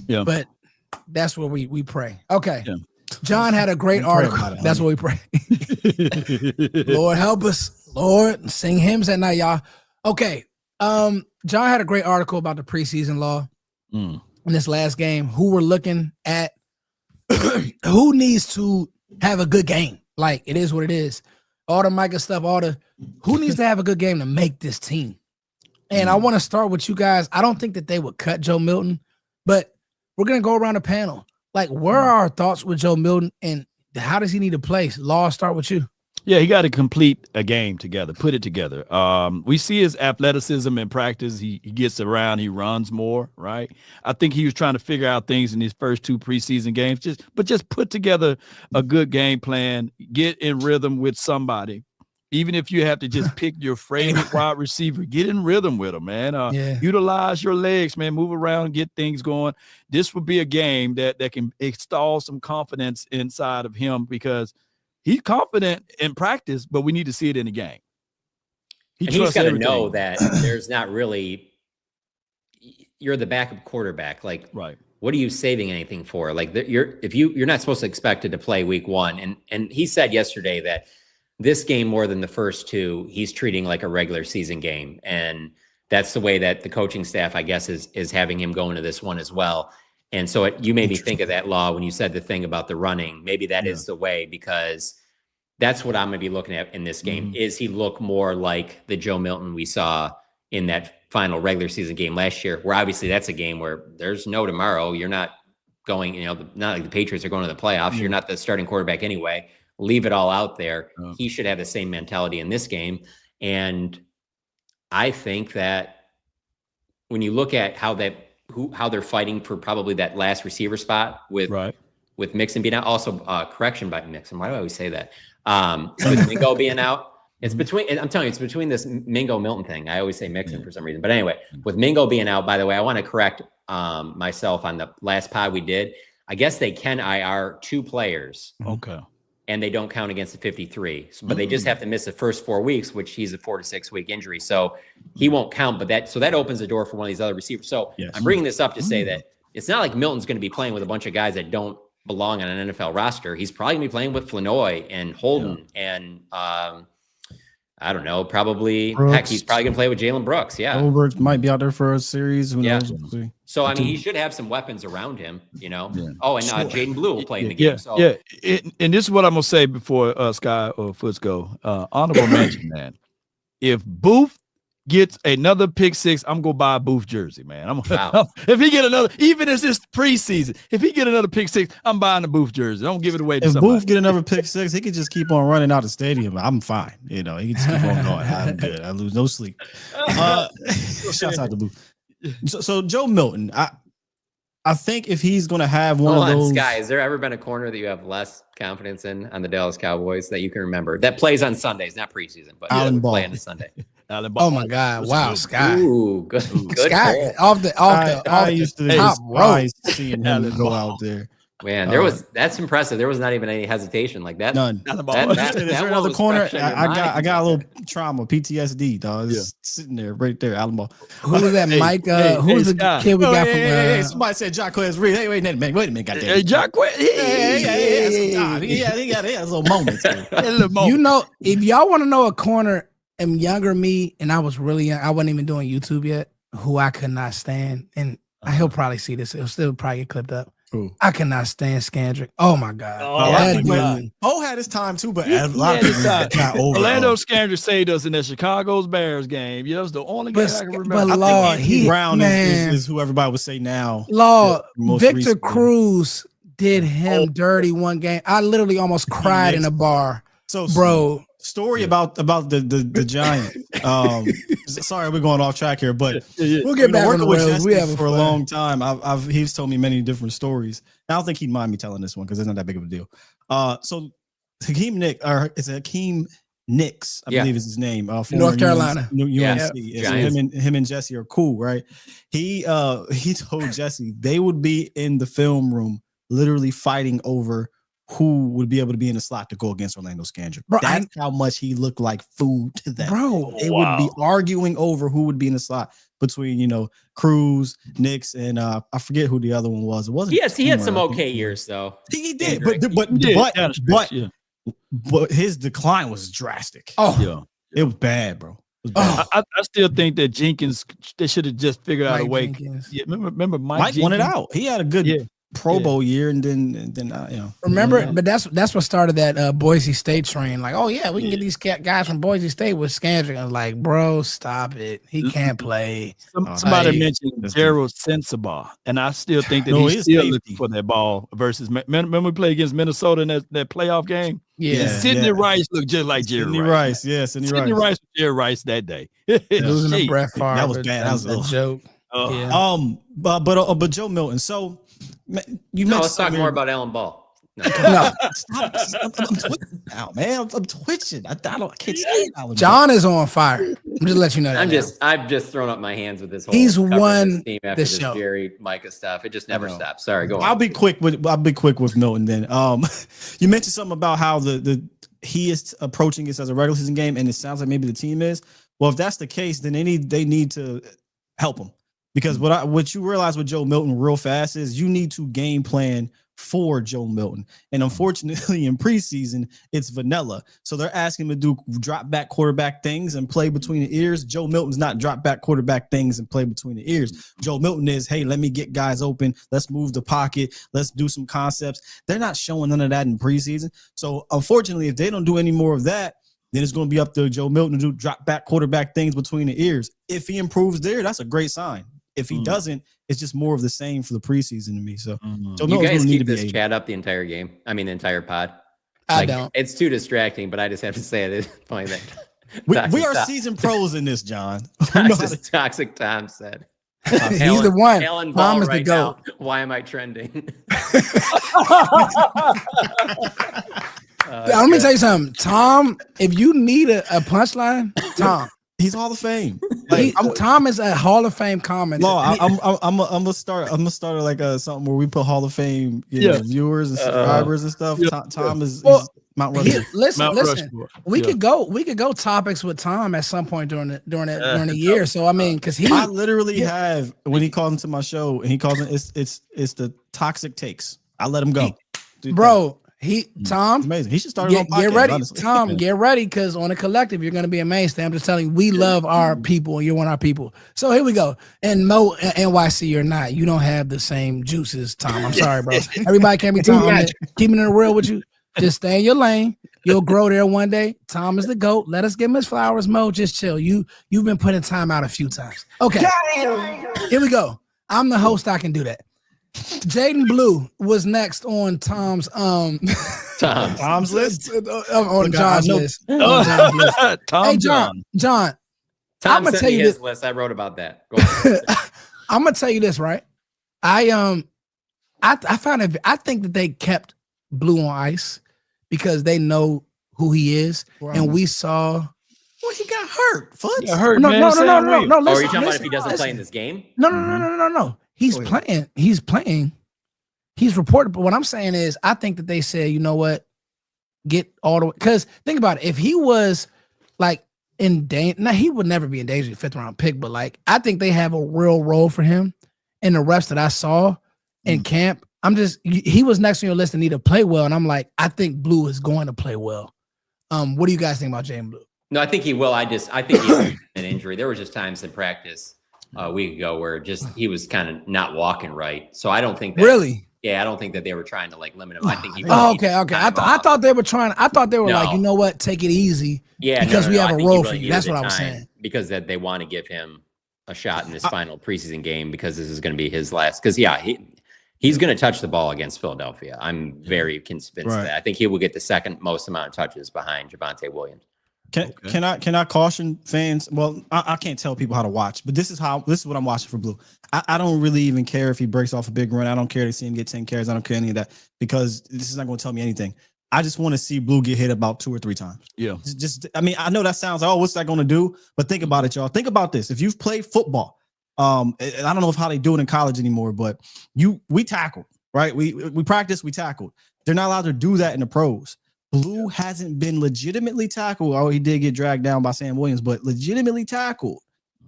S1: Yeah, but that's where we pray. Okay. Yeah. John had a great article. That's what we pray. Lord help us. Lord, sing hymns at night, y'all. Okay. John had a great article about the preseason law in this last game. Who we're looking at, who needs to have a good game. Like, it is what it is. All the Micah stuff, who needs to have a good game to make this team? And I want to start with you guys. I don't think that they would cut Joe Milton, but we're going to go around the panel. Like, where are our thoughts with Joe Milton and how does he need to play? Law, start with you.
S5: Yeah, he got to complete a game together, put it together. We see his athleticism in practice. He gets around, he runs more, right? I think he was trying to figure out things in his first 2 preseason games, just put together a good game plan, get in rhythm with somebody. Even if you have to just pick your favorite wide receiver, get in rhythm with him, man. Utilize your legs, man. Move around, get things going. This would be a game that can install some confidence inside of him because he's confident in practice, but we need to see it in the game.
S4: He's got to know that there's not really, you're the backup quarterback. Like,
S5: right.
S4: What are you saving anything for? Like, you're not supposed to expect it to play week one. And he said yesterday that this game, more than the first two, he's treating like a regular season game. And that's the way that the coaching staff, I guess, is having him go into this one as well. And so you made me think of that, Law, when you said the thing about the running. Maybe that is the way, because that's what I'm going to be looking at in this game. Is he look more like the Joe Milton we saw in that final regular season game last year, where obviously that's a game where there's no tomorrow. You're not going, not like the Patriots are going to the playoffs. You're not the starting quarterback anyway. Leave it all out there. He should have the same mentality in this game. And I think that when you look at how they're fighting for probably that last receiver spot with Mixon being out, also correction by Mixon. Why do I always say that? With Mingo being out, I'm telling you, it's between this Mingo Milton thing. I always say Mixon for some reason. But anyway, with Mingo being out, by the way, I want to correct myself on the last pod we did. I guess they can IR 2 players.
S5: Okay.
S4: And they don't count against the 53. But they just have to miss the first 4 weeks, which he's a 4 to 6 week injury. So he won't count. But that opens the door for one of these other receivers. So I'm bringing this up to say that it's not like Milton's going to be playing with a bunch of guys that don't belong on an NFL roster. He's probably going to be playing with Flanoy and Holden and I don't know, probably Brooks. Heck, he's probably going to play with Jalen Brooks. Yeah.
S3: Goldberg might be out there for a series. Who knows?
S4: So, I mean, he should have some weapons around him, Oh, and Jaden Blue will play in the game.
S5: And this is what I'm going to say before Sky or Foots go. Honorable mention, man. If Booth gets another pick 6, I'm going to buy a Booth jersey, man. If he get another, even if it's preseason, if he get another pick 6, I'm buying a Booth jersey. Don't give it away to somebody.
S3: If Booth get another pick 6, he could just keep on running out of the stadium. I'm fine. He can just keep on going. I'm good. I lose no sleep. Shouts out to Booth. So Joe Milton, I think if he's going to have one of those.
S4: Sky, has there ever been a corner that you have less confidence in on the Dallas Cowboys that you can remember that plays on Sundays, not preseason, but play on the Sunday?
S1: Oh my God! Wow, Sky.
S4: Ooh, good.
S1: Sky off the top rope.
S3: Seeing him go out there.
S4: Man, that's impressive. There was not even any hesitation like that.
S3: None.
S4: Is
S3: there another corner? I got a little trauma, PTSD, dog. It's sitting there, right there, Alamo.
S1: Who was that, Micah? Who's the kid we got from?
S3: Somebody said Jacquez Reed. Hey, wait a minute, goddamn.
S5: Hey, Jacquez.
S3: He got his little moments.
S1: If y'all want to know a corner, and younger me, and I was really young. I wasn't even doing YouTube yet. Who I could not stand, and he'll probably see this. It'll still probably get clipped up.
S3: Ooh.
S1: I cannot stand Scandrick. Oh my God!
S3: Bo had his time too, but a lot of people got over.
S5: Orlando Scandrick saved us in that Chicago's Bears game. Yeah, that was the only game I can remember.
S1: But Lord,
S3: Brown is who everybody would say now.
S1: Lord, Victor Cruz did him dirty one game. I literally almost cried in a bar.
S3: So,
S1: bro.
S3: Story about the Giant. Sorry, we're going off track here, but
S1: we'll get back on the rails. We have
S3: for a long time. He's told me many different stories. I don't think he'd mind me telling this one because it's not that big of a deal. So Hakeem Nicks, I believe is his name.
S1: North Carolina,
S3: UNC. Him and Jesse are cool, right? He told Jesse they would be in the film room, literally fighting over who would be able to be in the slot to go against Orlando Scandrick. That's how much he looked like food to them. They would be arguing over who would be in the slot between, Cruz, Nicks, and I forget who the other one was. It wasn't.
S4: Yes, he had some okay years though.
S3: He did, but his decline was drastic. It was bad, bro.
S5: I still think that Jenkins, they should have just figured out a way. Yeah, remember Mike
S3: won it out. He had a good Pro Bowl year, and then
S1: remember, but that's what started that Boise State train. Like, we can get these guys from Boise State with Scandrick. I was like, bro, stop it. He can't play.
S5: Somebody mentioned Gerald Sensabaugh, and I still think that he's still looking for that ball. Versus, remember we played against Minnesota in that playoff game? Sidney Rice looked just like Jerry Rice.
S3: Sidney
S5: Rice was Jerry Rice that day.
S1: Losing a Brett Favre.
S3: That was bad. That was a joke. But Joe Milton. So
S4: let's talk more about Alan Ball.
S1: No.
S3: I'm twitching now, man. I'm twitching. I can't stand Alan
S1: John is on fire. I'm just letting you know that.
S4: I've just thrown up my hands with this whole.
S1: He's won
S4: team after this
S1: show.
S4: Jerry Micah stuff. It just never stops. Sorry, go on.
S3: I'll be quick with Milton then. You mentioned something about how he is approaching this as a regular season game, and it sounds like maybe the team is. Well, if that's the case, then they need to help him, because what you realize with Joe Milton real fast is you need to game plan for Joe Milton. And unfortunately in preseason, it's vanilla. So they're asking him to do drop back quarterback things and play between the ears. Joe Milton's not drop back quarterback things and play between the ears. Joe Milton is, hey, let me get guys open. Let's move the pocket. Let's do some concepts. They're not showing none of that in preseason. So unfortunately, if they don't do any more of that, then it's going to be up to Joe Milton to do drop back quarterback things between the ears. If he improves there, that's a great sign. If he doesn't, it's just more of the same for the preseason to me. So,
S4: you guys keep this chat up the entire game. I mean, the entire pod.
S1: I don't.
S4: It's too distracting, but I just have to say it is funny that
S3: we are seasoned pros in this, John.
S4: Toxic Tom said.
S1: He's the one.
S4: Alan
S1: Tom is
S4: right
S1: the GOAT.
S4: now. Why am I trending?
S1: Let me tell you something, Tom. If you need a punchline, Tom.
S3: He's Hall of Fame.
S1: Tom is a Hall of Fame commenter.
S3: No, I'm gonna start like something where we put Hall of Fame viewers and subscribers and stuff. Tom is Mount Rushmore.
S1: Listen. We could go topics with Tom at some point during the year. So I mean, because
S3: I literally have, when he calls into my show and he calls it, it's the toxic takes. I let him go,
S1: bro. Tom,
S3: amazing. He should start his own podcast.
S1: Get ready,
S3: honestly.
S1: Tom. Get ready, because on the collective, you're going to be a mainstay. I'm just telling you, we love our people, and you're one of our people. So here we go. And Mo, NYC or not, you don't have the same juices, Tom. I'm sorry, bro. Everybody can't be Tom. Keeping it real with you. Just stay in your lane. You'll grow there one day. Tom is the GOAT. Let us give him his flowers, Mo. Just chill. You've been putting time out a few times. Okay. Here we go. I'm the host. I can do that. Jaden Blue was next on Tom's
S3: list.
S1: On John's list. Hey, John.
S4: Tom
S1: I'm gonna tell you
S4: his
S1: this
S4: list. I wrote about that. Go
S1: I'm gonna tell you this, right? I found it. I think that they kept Blue on ice because they know who he is, and we saw.
S3: Well, he got hurt.
S5: He got hurt.
S1: No.
S5: Listen,
S4: are you talking about if he doesn't play in this game?
S1: No. He's playing. He's playing. He's reported. But what I'm saying is, I think that they said, you know what, get all the way. Because think about it. If he was like in danger, now he would never be in danger, 5th round pick. But like, I think they have a real role for him. And the reps that I saw in camp, he was next on your list and need to play well. And I'm like, I think Blue is going to play well. What do you guys think about Jaden Blue?
S4: No, I think he will. I think he had an injury. There were just times in practice a week ago where he was kind of not walking right. So I don't think that
S1: really.
S4: Yeah, I don't think that they were trying to like limit him. I think he.
S1: Okay. I thought they were trying. I thought they were like, you know what, take it easy.
S4: Yeah,
S1: because we have a role for you. That's what I was saying.
S4: Because that they want to give him a shot in this final preseason game because this is going to be his last. Because he's going to touch the ball against Philadelphia. I'm very convinced of that. I think he will get the second most amount of touches behind Javonte Williams.
S3: Can I caution fans? Well, I can't tell people how to watch, but this is what I'm watching for Blue. I don't really even care if he breaks off a big run. I don't care to see him get 10 carries. I don't care any of that because this is not going to tell me anything. I just want to see Blue get hit about 2 or 3 times. Yeah. I mean, I know that sounds like, what's that going to do? But think about it, y'all. Think about this. If you've played football, I don't know how they do it in college anymore, but we tackled, right? We practiced, we tackled. They're not allowed to do that in the pros. Blue hasn't been legitimately tackled. Oh, he did get dragged down by Sam Williams, but legitimately tackled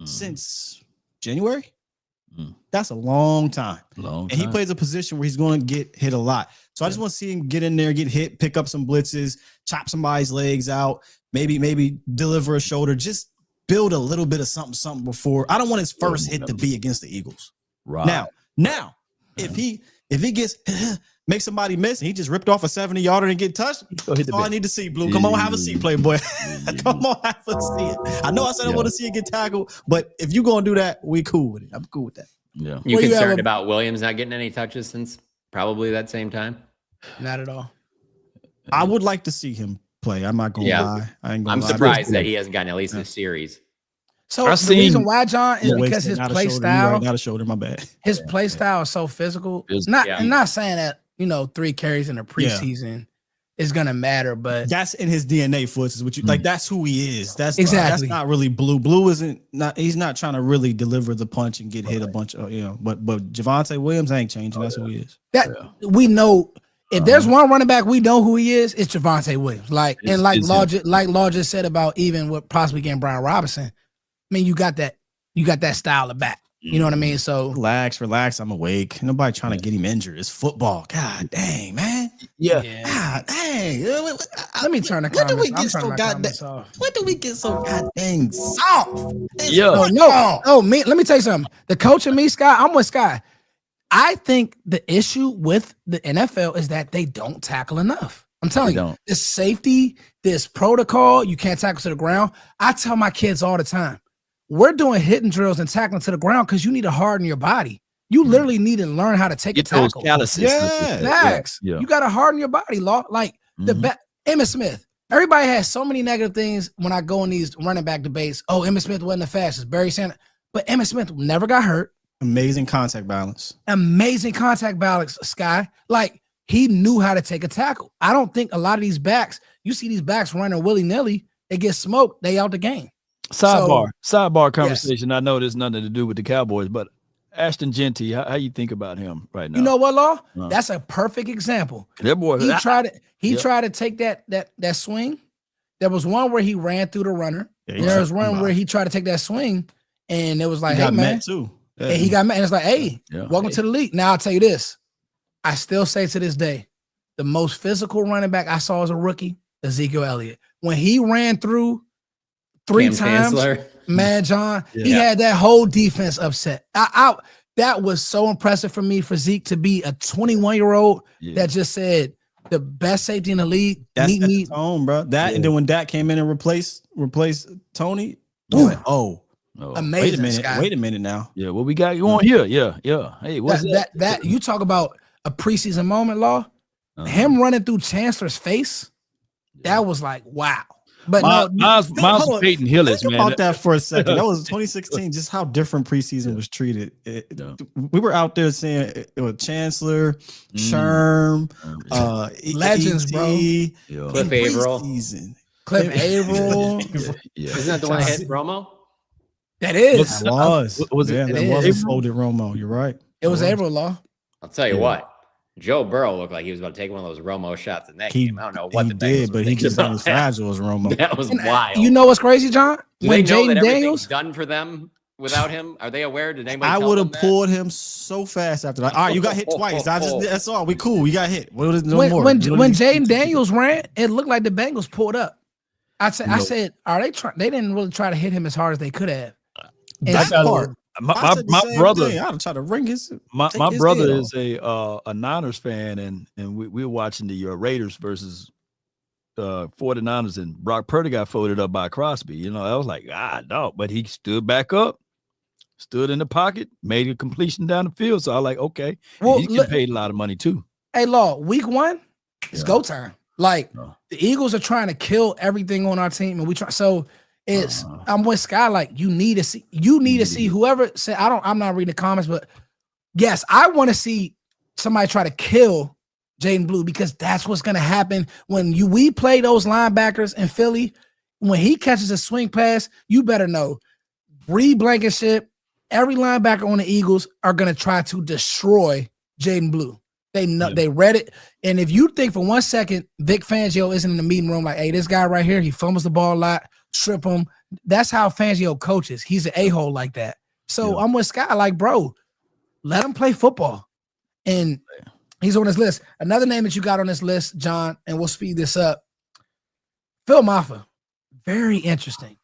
S3: since January. That's a long time. And he plays a position where he's going to get hit a lot. So I just want to see him get in there, get hit, pick up some blitzes, chop somebody's legs out, maybe deliver a shoulder, just build a little bit of something before. I don't want his first hit to be against the Eagles. Right. Now, if he gets make somebody miss and he just ripped off a 70-yarder and get touched, that's all I need to see, Blue. Come on, have a seat, Playboy. Come on, have a seat. I know I said I want to see it get tackled, but if you're going to do that, we cool with it. I'm cool with that.
S5: Yeah.
S4: You concerned about Williams not getting any touches since probably that same time?
S1: Not at all.
S3: I would like to see him play. I'm not going to lie.
S4: I'm surprised that he hasn't gotten at least a series.
S1: So the reason why, John, is because his play style.
S3: Not a shoulder, my bad.
S1: His play style is so physical. I'm not saying that 3 carries in the preseason is gonna matter. But
S3: that's in his DNA, Foots, is what you like. That's who he is. That's
S1: exactly.
S3: That's not really Blue. Blue isn't not. He's not trying to really deliver the punch and get hit a bunch of But Javonte Williams ain't changing. That's who he is.
S1: We know. If there's one running back we know who he is, it's Javonte Williams. Like Law just said about even with possibly getting Brian Robinson. I mean, you got that style of back. You know what I mean? So
S3: relax. I'm awake. Nobody trying to get him injured. It's football. God dang, man.
S5: Yeah.
S3: God dang.
S1: Let me turn the comments.
S3: When do we get so goddamn soft?
S5: Yeah.
S1: Let me tell you something. The coach and me, Sky, I'm with Sky. I think the issue with the NFL is that they don't tackle enough. I'm telling you, this safety, this protocol, you can't tackle to the ground. I tell my kids all the time, we're doing hitting drills and tackling to the ground because you need to harden your body. You literally need to learn how to take a tackle. Facts. You got to harden your body, Law. Like Emmitt Smith. Everybody has so many negative things when I go in these running back debates. Oh, Emmitt Smith wasn't the fastest. Barry Sanders. But Emmitt Smith never got hurt.
S3: Amazing contact balance,
S1: Sky. Like, he knew how to take a tackle. I don't think a lot of these backs, you see these backs running willy-nilly, they get smoked, they out the game.
S5: Sidebar conversation. Yes. I know there's nothing to do with the Cowboys, but Ashton Genty, how you think about him right now?
S1: You know what, Law? That's a perfect example.
S5: That boy,
S1: he tried to take that swing. There was one where he ran through the runner. There was one where he tried to take that swing, and it was like, hey, man.
S3: Too.
S1: And he got mad. And it's like, hey, welcome to the league. Now, I'll tell you this. I still say to this day, the most physical running back I saw as a rookie, Ezekiel Elliott. When he ran through three times, man, John, he had that whole defense upset. That was so impressive for me, for Zeke to be a 21-year-old that just said the best safety in the league.
S3: That's the tone, bro. And then when Dak came in and replaced Tony,
S1: amazing.
S3: Wait a minute now.
S5: Yeah, what we got going here? Yeah. Hey, what's
S1: that? You talk about a preseason moment, Law. Him running through Chancellor's face, that was like, wow. But
S5: Miles Peyton Hillis, man.
S3: Think about that for a second. That was 2016. Just how different preseason was treated. We were out there saying it was Chancellor, Sherm,
S1: legends, bro.
S4: Cliff Averill.
S1: Cliff Averill.
S4: Isn't that the one that hit Romo?
S1: That is.
S3: Was a folded Romo. You're right.
S1: It was Averill, Law.
S4: I'll tell you what. Joe Burrow looked like he was about to take one of those Romo shots in that game. I don't know what
S3: he did, but he just wasn't as fragile as Romo.
S4: That was wild.
S1: You know what's crazy, John?
S4: When Jaden Daniels done for them without him, are they aware? Did anybody?
S3: I would have pulled him so fast after that. All right, you got hit twice. That's all. We cool. We got hit. When
S1: Jaden Daniels ran, it looked like the Bengals pulled up. I said, are they trying? They didn't really try to hit him as hard as they could have.
S5: That's part. My brother,
S3: I'd try to ring his.
S5: My brother is a Niners fan, and we were watching the Raiders versus 49ers, and Brock Purdy got folded up by Crosby. You know, I was like, no, but he stood back up, stood in the pocket, made a completion down the field. So I was like, okay, he's getting paid a lot of money too.
S1: Hey, Law, week 1, it's go time. Like the Eagles are trying to kill everything on our team, and we try. So it's I'm with Sky. Like you need to see whoever said I'm not reading the comments, but yes, I want to see somebody try to kill Jaden Blue, because that's what's gonna happen when we play those linebackers in Philly. When he catches a swing pass, you better know Bree Blankenship, every linebacker on the Eagles are gonna try to destroy Jaden Blue. They know they read it. And if you think for 1 second Vic Fangio isn't in the meeting room like, hey, this guy right here, he fumbles the ball a lot, strip him. That's how Fangio coaches. He's an a-hole like that. So I'm with Scott, like, bro, let him play football. And he's on this list. Another name that you got on this list, John, and we'll speed this up. Phil Maffa. Very interesting.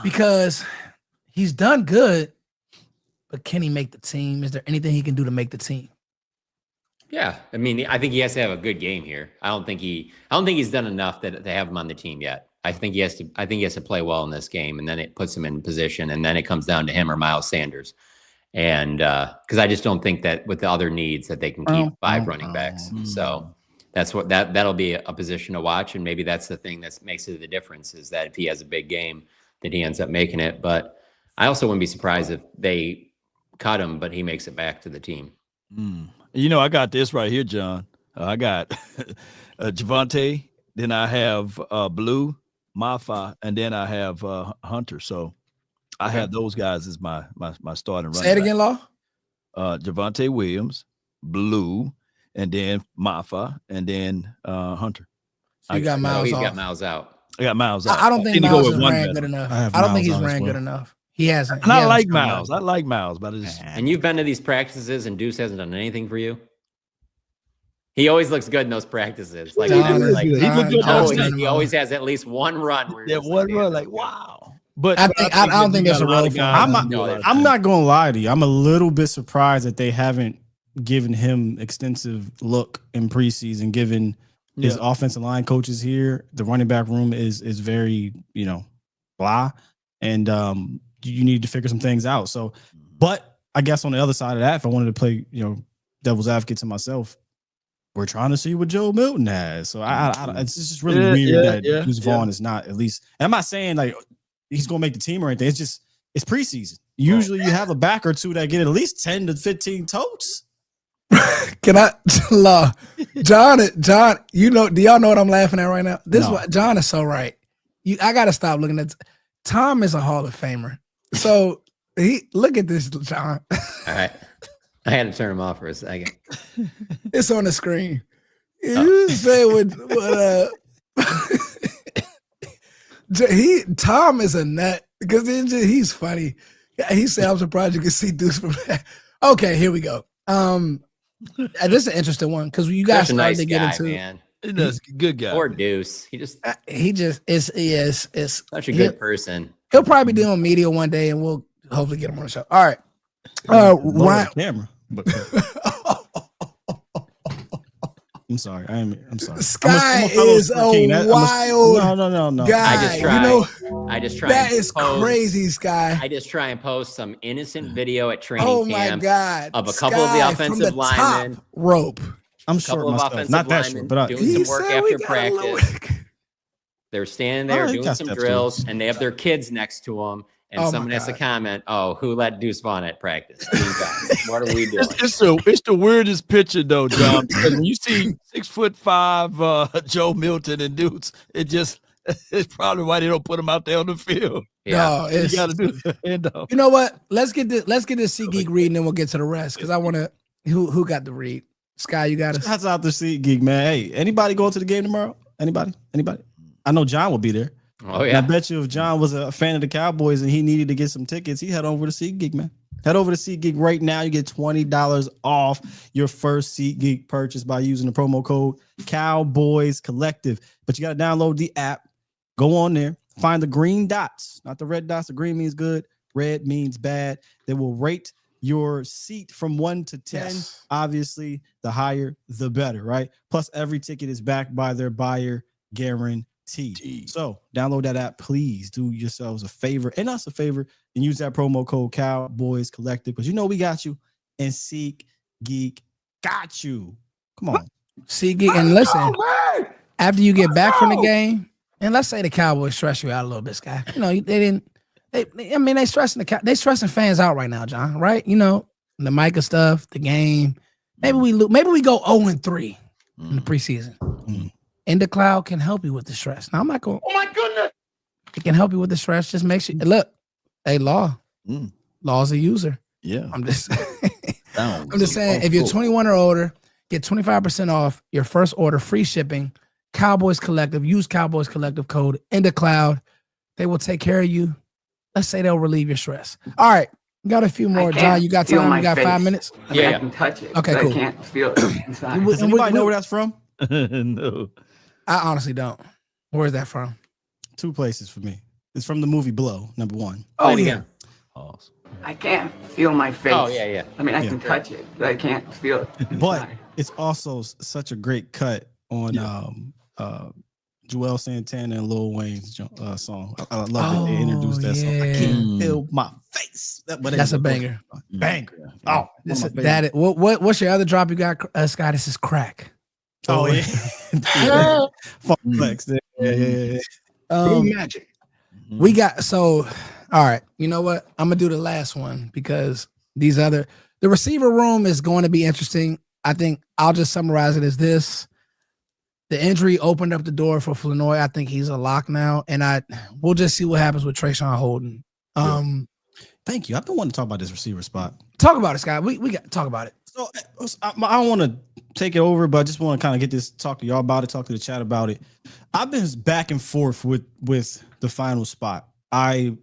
S1: Because he's done good, but can he make the team? Is there anything he can do to make the team?
S4: Yeah, I mean, I think he has to have a good game here. I don't think he's done enough to have him on the team yet. I think he has to play well in this game, and then it puts him in position, and then it comes down to him or Miles Sanders. And because I just don't think that with the other needs that they can keep 5 running backs. So that's what that'll be a position to watch, and maybe that's the thing that makes it the difference, is that if he has a big game, that he ends up making it. But I also wouldn't be surprised if they cut him, but he makes it back to the team.
S5: You know, I got this right here, John. I got Javante, then I have Blue, Mafa, and then I have Hunter. So I have those guys as my starting running
S1: Say it again, Law.
S5: Javante Williams, Blue, and then Mafa, and then Hunter.
S1: So you got Miles
S4: He's
S1: off.
S4: got Miles out.
S5: I got Miles out.
S1: I don't think
S5: need to
S1: Miles
S5: go
S1: has
S5: with one
S1: ran
S5: veteran.
S1: good enough.
S3: I
S1: I don't think
S3: Miles
S1: he's
S3: out as
S1: ran
S3: well.
S1: good enough. He hasn't.
S5: And
S1: He
S5: I
S1: hasn't
S5: like
S1: shown
S5: Miles.
S1: up.
S5: I like Miles, but it's
S4: And you've been to these practices, and Deuce hasn't done anything for you. He always looks good in those practices. Like,
S1: John
S4: whenever,
S1: is
S4: like
S1: good.
S5: he looked good
S1: John-
S5: last
S4: he always has at least one run. Where
S5: that
S4: you're just
S5: one
S4: "Damn,
S5: run,
S4: that's
S5: like
S4: good."
S5: wow. But
S1: I don't think there's a role for him.
S3: I'm not going to lie to you. I'm a little bit surprised that they haven't given him extensive look in preseason, given his offensive line coaches here. The running back room is very, blah. And you need to figure some things out. So, but I guess on the other side of that, if I wanted to play, devil's advocate to myself, we're trying to see what Joe Milton has. So it's just really weird that Deuce Vaughn is not at least. And I'm not saying like he's going to make the team or anything. It's just it's preseason. Usually you have a back or two that get at least 10 to 15 totes.
S1: Can I, Law? John, do y'all know what I'm laughing at right now? This is what John is so right. I got to stop looking at. Tom is a Hall of Famer. So look at this, John.
S4: All right. I had to turn him off for a second.
S1: It's on the screen. You say what Tom is a nut because he's funny. He said, "I'm surprised you can see Deuce from that." Okay, here we go. This is an interesting one because you guys
S4: Such a
S1: started
S4: nice
S1: to get
S4: guy,
S1: into.
S4: man.
S5: That's a good guy.
S4: Poor Deuce. He
S1: Is
S4: such a good person.
S1: He'll probably be doing media one day, and we'll hopefully get him on the show. All right,
S3: Ryan, camera. But, I'm sorry. I'm sorry.
S1: Sky is a wild
S3: No.
S1: guy.
S4: I just try.
S1: That is crazy, Sky.
S4: I just try and post some innocent video at training
S1: Oh my
S4: camp
S1: God!
S4: of a couple of the
S1: Sky
S4: offensive
S1: from the
S4: linemen.
S1: top rope.
S3: I'm
S4: A
S3: short
S4: couple of
S3: myself.
S4: offensive
S3: Not that
S4: linemen
S3: short, but
S4: doing some work after
S1: we got a little-
S4: practice. They're standing there
S3: he
S4: doing
S3: got
S4: some
S3: steps
S4: drills,
S3: too.
S4: and they have their kids next to them. And
S1: Oh my
S4: someone has to
S1: God.
S4: comment, "Oh, who let Deuce Vaughn at practice? You guys, what are we doing?"
S5: It's the weirdest picture though, John. Because when you see 6'5" Joe Milton and Deuce, it's probably why they don't put him out there on the field.
S1: No,
S5: You
S1: it's,
S5: got to do the end up.
S1: you know what? Let's get this SeatGeek read, and then we'll get to the rest because I want to. Who got the read? Sky, you got us.
S3: Shouts out to SeatGeek, man. Hey, anybody going to the game tomorrow? Anybody? I know John will be there.
S4: Oh
S3: And
S4: yeah,
S3: I bet you if John was a fan of the Cowboys and he needed to get some tickets, he head over to SeatGeek, man. Head over to SeatGeek right now. You get $20 off your first SeatGeek purchase by using the promo code Cowboys Collective. But you got to download the app. Go on there. Find the green dots, not the red dots. The green means good. Red means bad. They will rate your seat from 1 to 10.
S1: Yes.
S3: Obviously, the higher, the better, right? Plus, every ticket is backed by their buyer guarantee. So download that app. Please do yourselves a favor and us a favor and use that promo code Cowboys Collective because we got you and SeatGeek got you. Come on.
S1: SeatGeek, and listen, after you get back from the game, and let's say the Cowboys stress you out a little bit, Sky. They didn't. They stressing stressing fans out right now, John. Right? The Micah stuff, the game. Maybe we lose. Maybe we go 0-3 in the preseason. And the cloud can help you with the stress. Now I'm not going. Oh my goodness! It can help you with the stress. Just make sure. Look, hey, Law's a user.
S5: Yeah.
S1: I'm just saying, if you're 21 or older, get 25% off your first order, free shipping. Cowboys Collective. Use Cowboys Collective code in the cloud. They will take care of you. Let's say they'll relieve your stress. All right. Got a few more. John, you got time? You got 5 minutes?
S4: Yeah.
S6: I can touch it.
S1: Okay,
S6: but
S1: cool.
S6: I can't feel it inside.
S3: Does anybody know where that's from?
S5: No.
S1: I honestly don't. Where's that from?
S3: 2 places for me. It's from the movie Blow, number 1.
S1: Oh,
S4: Play it
S1: yeah.
S4: again.
S5: Awesome.
S6: I can't feel my face.
S4: Oh yeah.
S6: I mean, I can touch it, but I can't feel it
S3: But
S6: inside.
S3: it's also such a great cut on Joel Santana and Lil Wayne's song. I love that they introduced that song. I
S1: yeah.
S3: can't feel my face.
S1: That's a banger.
S3: Banger.
S5: Oh,
S1: What's your other drop you got, Scott? This is crack.
S3: Oh, yeah. Funk Flex. Yeah.
S1: Magic. We got all right. You know what? I'm gonna do the last one because the receiver room is going to be interesting. I think I'll just summarize it as this. The injury opened up the door for Flournoy. I think he's a lock now, and we'll just see what happens with Trayshawn Holden.
S3: Thank you. I've been wanting to talk about this receiver spot.
S1: Talk about it, Scott. We got to talk about it.
S3: So I don't want to take it over, but I just want to kind of get this, talk to y'all about it, talk to the chat about it. I've been back and forth with the final spot. I've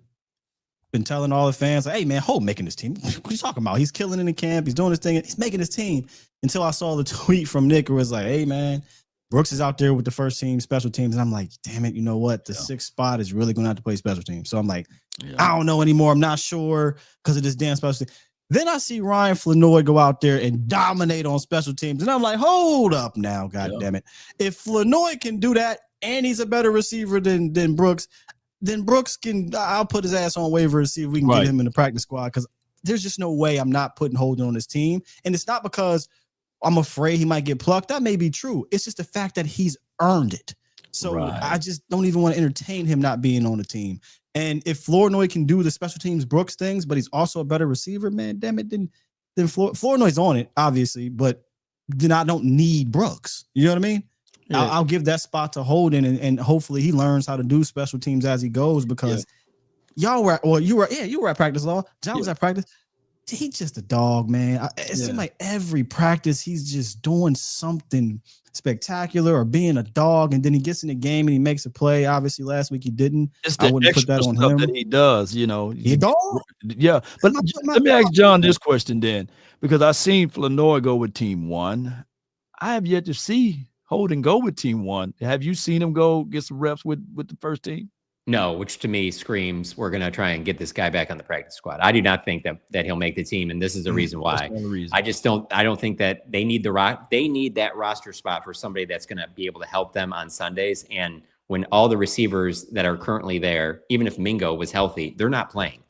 S3: been telling all the fans, like, hey, man, Holt making this team. What are you talking about? He's killing in the camp. He's doing his thing. He's making his team. Until I saw the tweet from Nick where it was like, hey, man, Brooks is out there with the first team, special teams. And I'm like, damn it, you know what? The sixth spot is really going to have to play special teams. So I'm like, I don't know anymore. I'm not sure because of this damn special team. Then I see Ryan Flournoy go out there and dominate on special teams. And I'm like, hold up now, God damn it. If Flournoy can do that and he's a better receiver than Brooks, then Brooks I'll put his ass on waiver and see if we can get him in the practice squad, because there's just no way I'm not putting Holden on this team. And it's not because I'm afraid he might get plucked. That may be true. It's just the fact that he's earned it. So I just don't even want to entertain him not being on the team. And if Flournoy can do the special teams Brooks things, but he's also a better receiver, man, damn it, then Flournoy's on it, obviously, but then I don't need Brooks. You know what I mean? Yeah. I'll give that spot to Holden, and hopefully he learns how to do special teams as he goes, because you were at practice, Law. John was at practice. He's just a dog, man. It seemed like every practice he's just doing something spectacular or being a dog, and then he gets in the game and he makes a play. Obviously, last week he didn't.
S5: I wouldn't put that on him. That he does, you know.
S3: He dog?
S5: Yeah, but let me ask John this question then, because I seen Flournoy go with Team 1. I have yet to see Holden go with Team 1. Have you seen him go get some reps with the first team?
S4: No, which to me screams we're going to try and get this guy back on the practice squad. I do not think that he'll make the team, and this is the reason why. I just don't. I don't think that they need they need that roster spot for somebody that's going to be able to help them on Sundays. And when all the receivers that are currently there, even if Mingo was healthy, they're not playing.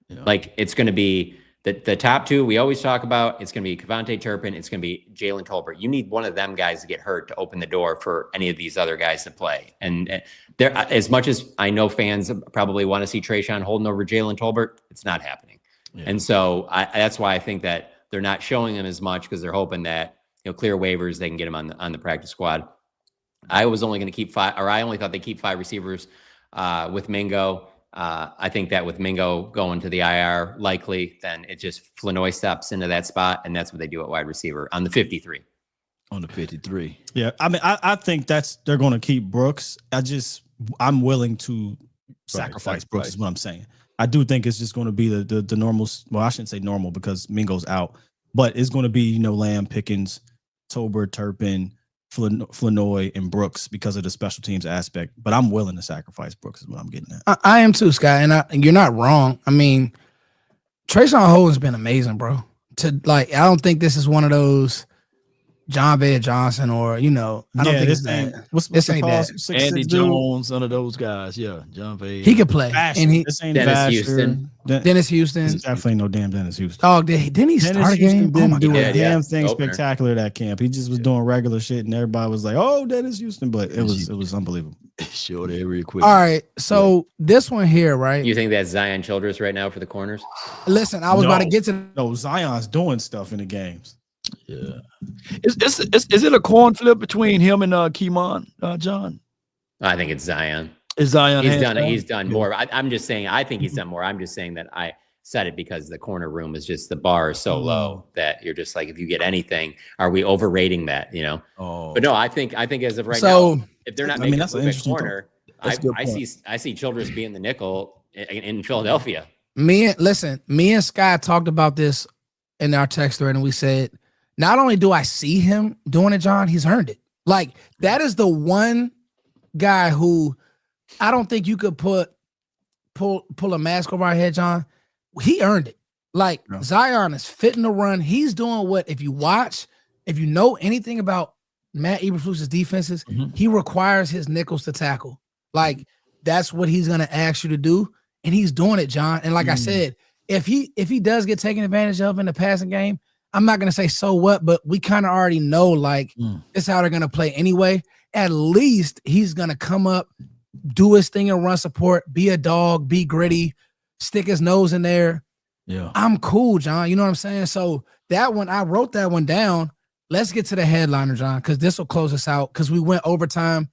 S4: Yeah. Like, it's going to be the top two we always talk about. It's going to be Kevontae Turpin. It's going to be Jalen Tolbert. You need one of them guys to get hurt to open the door for any of these other guys to play. And there, as much as I know fans probably want to see Trayshawn Holden over Jalen Tolbert, it's not happening. Yeah. And so that's why I think that they're not showing him as much, because they're hoping that clear waivers, they can get him on the practice squad. I was only going to keep 5, or I only thought they keep 5 receivers with Mingo. I think that with Mingo going to the IR likely, then it just Flournoy steps into that spot, and that's what they do at wide receiver on the 53.
S5: On the 53.
S3: Yeah, I mean, I think they're going to keep Brooks. I'm willing to sacrifice Brooks, is what I'm saying. I do think it's just going to be the normal. Well, I shouldn't say normal because Mingo's out, but it's going to be Lamb, Pickens, Tolbert, Turpin, Flournoy, and Brooks because of the special teams aspect. But I'm willing to sacrifice Brooks, is what I'm getting at.
S1: I am too, Scott, and you're not wrong. I mean, Trayshawn Holden's been amazing, bro. I don't think this is one of those John Bear Johnson or I don't think
S3: this ain't that.
S5: Andy Jones, none of those guys. Yeah, John Bear.
S1: He could play.
S3: This ain't
S4: Dennis Houston.
S1: Dennis Houston.
S3: This is definitely no damn Dennis Houston.
S1: Oh, didn't he start a game?
S3: Didn't do a damn thing spectacular that camp. He just was doing regular shit, and everybody was like, "Oh, Dennis Houston," but it was unbelievable.
S5: Sure, there real quick.
S1: All right, so this one here, right?
S4: You think that's Zion Childress right now for the corners?
S1: Listen, I was about to get to.
S3: No, Zion's doing stuff in the games.
S5: Yeah, is it a coin flip between him and Keemon, John?
S4: I think it's Zion.
S5: Is Zion?
S4: He's done more. I'm just saying. I think he's done more. I'm just saying that I said it because the corner room is just, the bar is so low that you're just like, if you get anything, are we overrating that? But no, I think as of right now, if they're not making a corner, I see Childress being the nickel in Philadelphia.
S1: Me and Sky talked about this in our text thread, and we said, not only do I see him doing it, John, he's earned it. Like, that is the one guy who I don't think you could pull a mask over our head, John. He earned it. Like, Zion is fitting the run. He's doing what, if you know anything about Matt Eberflus's defenses, he requires his nickels to tackle. Like, that's what he's going to ask you to do, and he's doing it, John. And like I said, if he does get taken advantage of in the passing game, I'm not going to say so what, but we kind of already know, like, this is how they're going to play anyway. At least he's going to come up, do his thing and run support, be a dog, be gritty, stick his nose in there.
S5: Yeah.
S1: I'm cool, John. You know what I'm saying? So that one, I wrote that one down. let's get to the headliner, John, because this will close us out because we went overtime.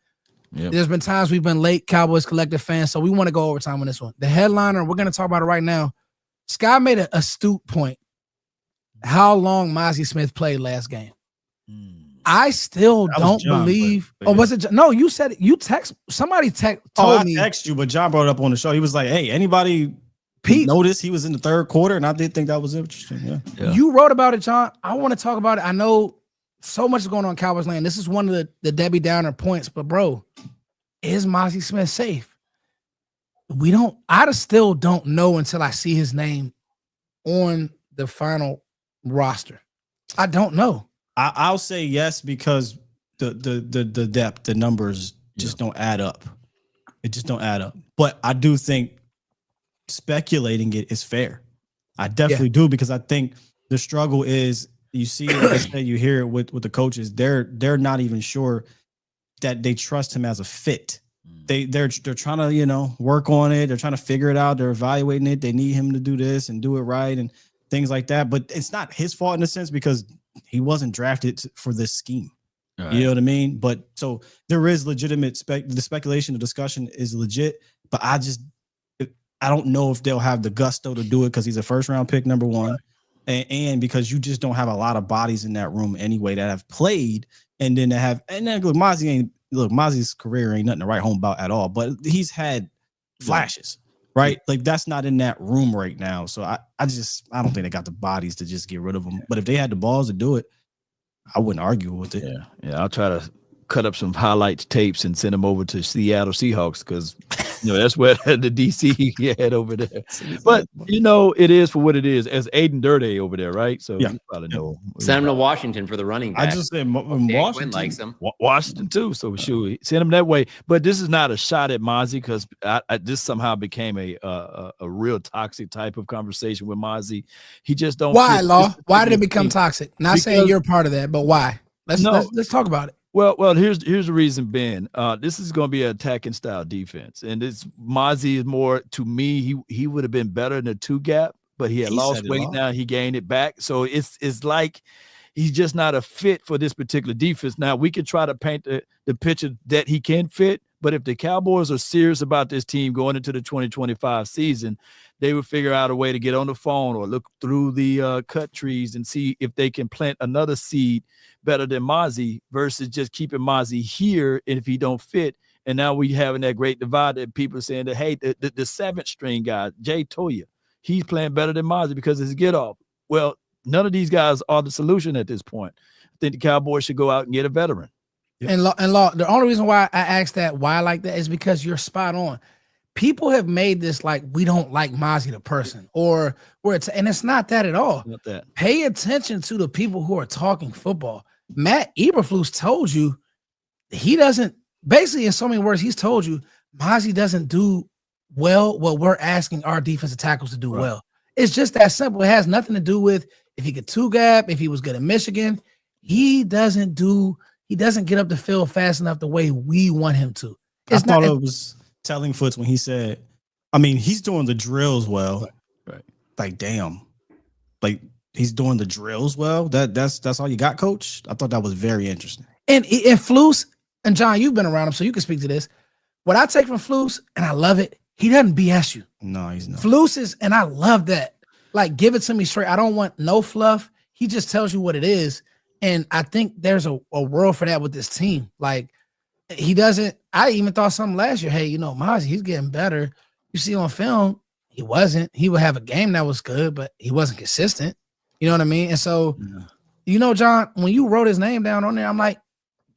S5: Yep.
S1: There's been times we've been late, Cowboys Collective fans, so we want to go overtime on this one. The headliner, we're going to talk about it right now. Sky made an astute point. How long Mazi Smith played last game. I still don't believe.
S3: But yeah.
S1: Was it? No, you said it. You text somebody. Told me.
S3: I texted you, but John brought it up on the show. He was like, "Hey, anybody notice he was in the third quarter?" And I did think that was interesting. Yeah.
S1: You wrote about it, John. I want to talk about it. I know so much is going on in Cowboys land. This is one of the Debbie Downer points. But bro, is Mazi Smith safe? I still don't know until I see his name on the final roster. I don't know.
S3: I'll say yes because the depth, the numbers just don't add up. It just don't add up. But I do think speculating it is fair. I definitely do because I think the struggle is you see it, like I said, you hear it with the coaches. They're not even sure that they trust him as a fit. They're trying to work on it. They're trying to figure it out. They're evaluating it. They need him to do this and do it right and things like that. But it's not his fault in a sense because he wasn't drafted for this scheme. Right. You know what I mean? But so there is legitimate the speculation, the discussion is legit, but I don't know if they'll have the gusto to do it because he's a first round pick, number one. Right. And because you just don't have a lot of bodies in that room anyway that have played and then look, Mazi's career ain't nothing to write home about at all, but he's had flashes. Right? Like that's not in that room right now. So I don't think they got the bodies to just get rid of them. But if they had the balls to do it, I wouldn't argue with it.
S5: Yeah. I'll try to cut up some highlights tapes and send them over to Seattle Seahawks because that's where the DC head over there. But it is for what it is. As Aiden Dirty over there, right? So you probably know.
S4: Send him to Washington for the running back.
S3: I just said Washington
S4: likes him.
S5: Washington too. So sure, send him that way. But this is not a shot at Mazi because this somehow became a real toxic type of conversation with Mazi. He just don't.
S1: Why, Law? Why did it become toxic? Not saying you're part of that, but why? Let's talk about it.
S5: Well, here's the reason, Ben. This is going to be an attacking style defense, and Mazi is more to me. He would have been better in the two gap, but he had lost weight. Now he gained it back, so it's like he's just not a fit for this particular defense. Now we could try to paint the picture that he can fit, but if the Cowboys are serious about this team going into the 2025 season, they would figure out a way to get on the phone or look through the cut trees and see if they can plant another seed better than Mazi versus just keeping Mazi here if he don't fit. And now we having that great divide that people are saying that, hey, the seventh string guy, Jay Toya, he's playing better than Mazi because it's get off. Well, none of these guys are the solution at this point. I think the Cowboys should go out and get a veteran.
S1: Yep. And Law, the only reason why I asked that, why I like that, is because you're spot on. People have made this like we don't like Mazi the person, or and it's not that at all.
S5: Not that.
S1: Pay attention to the people who are talking football. Matt Eberflus told you he doesn't. Basically, in so many words, he's told you Mazi doesn't do well what we're asking our defensive tackles to do well. It's just that simple. It has nothing to do with if he could two gap, if he was good at Michigan. He doesn't get up the field fast enough the way we want him to.
S3: I thought it was telling Foots when he said, I mean, he's doing the drills well.
S5: Right.
S3: Like, damn. Like, he's doing the drills well. That's all you got, Coach? I thought that was very interesting.
S1: And Flus, and John, you've been around him, so you can speak to this. What I take from Flus, and I love it, he doesn't BS you.
S3: No, he's not.
S1: Flus is, and I love that. Like, give it to me straight. I don't want no fluff. He just tells you what it is. And I think there's a world for that with this team. Like, he doesn't. I even thought something last year. Hey, Mazi, he's getting better. You see on film, he wasn't. He would have a game that was good, but he wasn't consistent. You know what I mean? And so, John, when you wrote his name down on there, I'm like,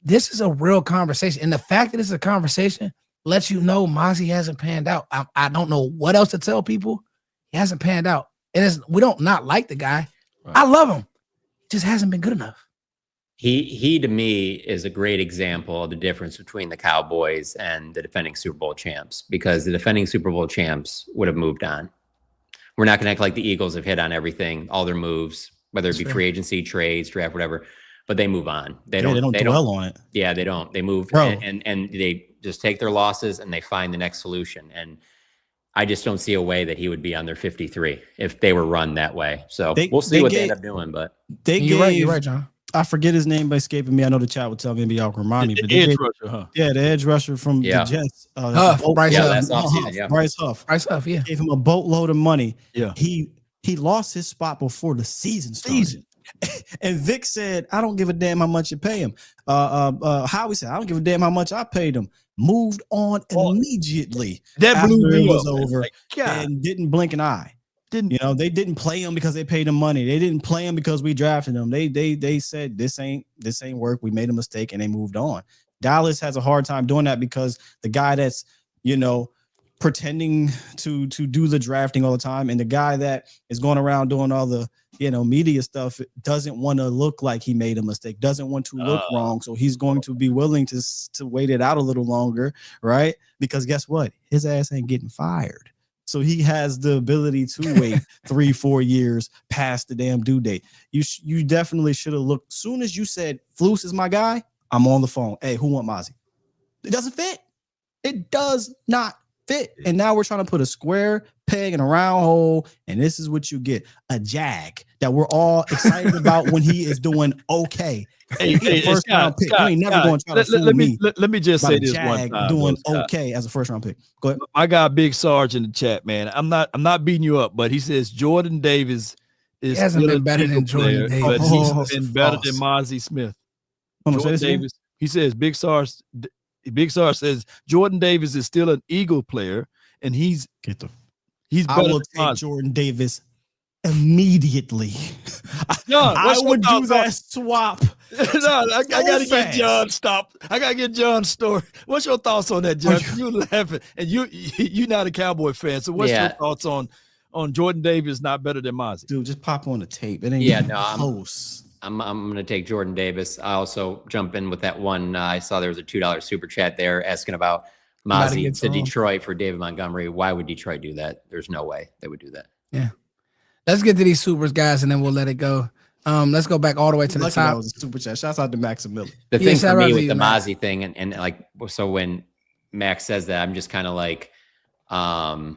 S1: this is a real conversation. And the fact that it's a conversation lets you know Mazi hasn't panned out. I don't know what else to tell people. He hasn't panned out. And we don't not like the guy. Right. I love him. He just hasn't been good enough.
S4: He to me is a great example of the difference between the Cowboys and the defending Super Bowl champs, because the defending Super Bowl champs would have moved on. We're not going to act like the Eagles have hit on everything, all their moves, whether it be free agency, trades, draft, whatever, but they move on. They don't dwell on it. Yeah, they don't. They move and they just take their losses and they find the next solution. And I just don't see a way that he would be on their 53 if they were run that way. So we'll see what they end up doing. But
S1: you're right, John.
S3: I forget his name by escaping me. I know the chat would tell me, maybe y'all can remind me. But
S5: edge rusher, huh?
S3: Yeah, the edge rusher from the Jets.
S1: Bryce Huff.
S4: Last offseason, yeah.
S3: Bryce Huff.
S1: Bryce Huff, yeah.
S3: Gave him a boatload of money.
S5: Yeah.
S3: He lost his spot before the season started. And Vic said, I don't give a damn how much you pay him. Howie said, I don't give a damn how much I paid him. Moved on immediately.
S5: That blew me
S3: was
S5: up,
S3: over and didn't blink an eye. They didn't play him because they paid him money. They didn't play him because we drafted him. They said this ain't work. We made a mistake and they moved on. Dallas has a hard time doing that because the guy that's, pretending to do the drafting all the time, and the guy that is going around doing all the media stuff doesn't want to look like he made a mistake, doesn't want to look wrong, so he's going to be willing to wait it out a little longer, right? Because guess what, his ass ain't getting fired, so he has the ability to wait 3-4 years past the damn due date. You definitely should have looked. Soon as you said Flus is my guy, I'm on the phone. Hey, who want Mazi? It doesn't fit. It does not fit. And now we're trying to put a square peg in a round hole, and this is what you get: a Jag that we're all excited about when he is doing okay.
S5: Hey,
S3: first round pick. You ain't never going to try to fool me.
S5: Let me just say this one time.
S3: Doing okay as a first round pick. Go ahead.
S5: I got Big Sarge in the chat, man. I'm not beating you up, but he says Jordan Davis
S1: he hasn't been better than Jordan Davis.
S5: But he's been better than Mazi Smith.
S3: Jordan
S5: Davis. He says Big Sarge says Jordan Davis is still an Eagle player, and he's better.
S3: I will take Jordan Davis immediately. I would do that swap.
S5: No, I gotta get John. Stop. I gotta get John's story. What's your thoughts on that, John? You laughing, and you're not a Cowboy fan. So what's your thoughts on Jordan Davis not better than Mazi?
S3: Dude, just pop on the tape. It ain't close.
S4: I'm going to take Jordan Davis. I also jump in with that one. I saw there was a $2 super chat there asking about Mazi to Detroit for David Montgomery. Why would Detroit do that? There's no way they would do that.
S1: Yeah. Let's get to these supers, guys, and then we'll let it go. Let's go back all the way to the top.
S3: That was a super chat. Shouts out to Max and Milton.
S4: The thing for me with the Mazi thing, and like, so when Max says that, I'm just kind of like, I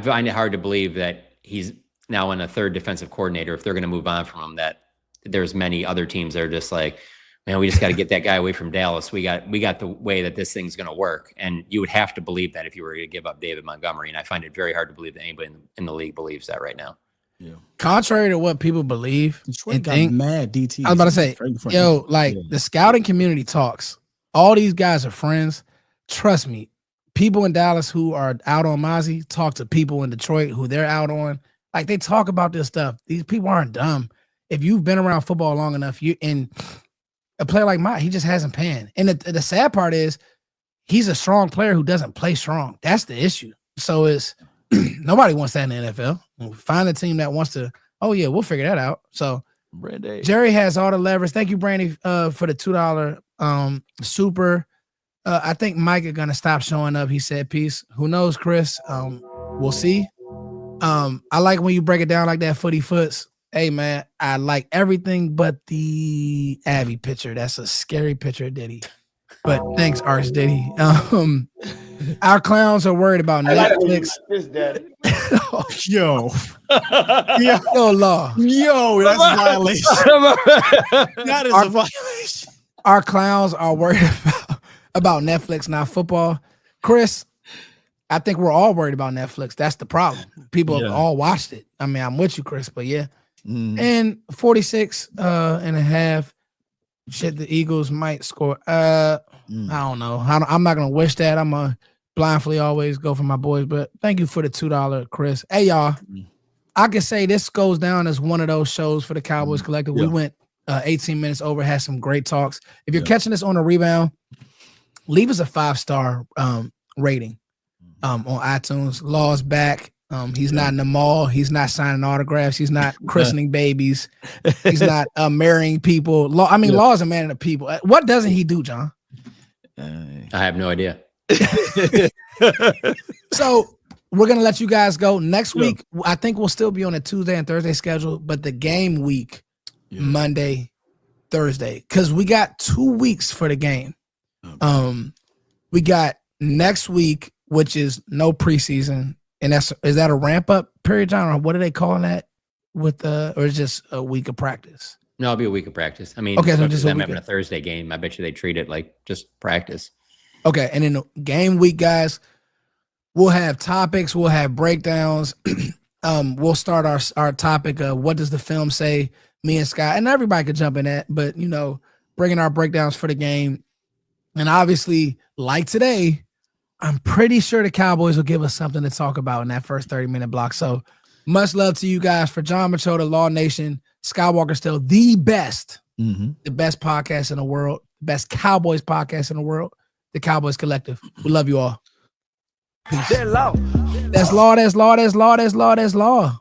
S4: find it hard to believe that he's now in a third defensive coordinator, if they're going to move on from him, that there's many other teams that are just like, man, we just got to get that guy away from Dallas. We got the way that this thing's going to work. And you would have to believe that if you were going to give up David Montgomery. And I find it very hard to believe that anybody in the league believes that right now.
S5: Yeah.
S1: Contrary to what people believe,
S3: Detroit got mad DT.
S1: I was about to say, the scouting community talks. All these guys are friends. Trust me, people in Dallas who are out on Mazi talk to people in Detroit who they're out on. Like, they talk about this stuff. These people aren't dumb. If you've been around football long enough, and a player like Mazi, he just hasn't panned. And the sad part is he's a strong player who doesn't play strong. That's the issue. So it's nobody wants that in the NFL. Find a team that wants to, we'll figure that out. So
S5: Brandy.
S1: Jerry has all the leverage. Thank you, Brandy, for the $2 super. I think Mike is going to stop showing up. He said, peace. Who knows, Chris? We'll see. I like when you break it down like that, Footy Foots. Hey, man, I like everything but the Abby picture. That's a scary picture, Diddy. But thanks, Arch Diddy. Our clowns are worried about Netflix.
S3: Yo,
S1: law.
S3: Yo, that's a violation. That is a violation.
S1: Our clowns are worried about Netflix, not football. Chris, I think we're all worried about Netflix. That's the problem. People have all watched it. I mean, I'm with you, Chris, but yeah. And 46 and a half. Shit, the Eagles might score. I don't know. I'm not gonna wish that. I'm a blindly always go for my boys. But thank you for the $2, Chris. Hey, y'all. I can say this goes down as one of those shows for the Cowboys Collective. We went 18 minutes over, had some great talks. If you're catching this on a rebound, leave us a 5-star rating on iTunes. Law's back. He's not in the mall. He's not signing autographs. He's not christening babies. He's not marrying people. Law is a man of the people. What doesn't he do, John?
S4: I have no idea.
S1: So we're going to let you guys go. Next week, I think we'll still be on a Tuesday and Thursday schedule, but the game week, Monday, Thursday, because we got 2 weeks for the game. We got next week, which is no preseason. And is that a ramp up period, John, or what are they calling that or is just a week of practice?
S4: No, it'll be a week of practice. I mean,
S1: Okay, so
S4: especially
S1: just a
S4: them
S1: week
S4: having a
S1: of-
S4: Thursday game. I bet you they treat it like just practice.
S1: Okay, and then game week, guys, we'll have topics, we'll have breakdowns. We'll start our topic of what does the film say. Me and Scott, and everybody could jump in that, but bringing our breakdowns for the game, and obviously, like today, I'm pretty sure the Cowboys will give us something to talk about in that first 30-minute block. So much love to you guys. For John Machota, Law Nation, Skywalker Steele, the best podcast in the world, best Cowboys podcast in the world, the Cowboys Collective. We love you all. Peace. That's law. That's law. That's law. That's law. That's law. That's law.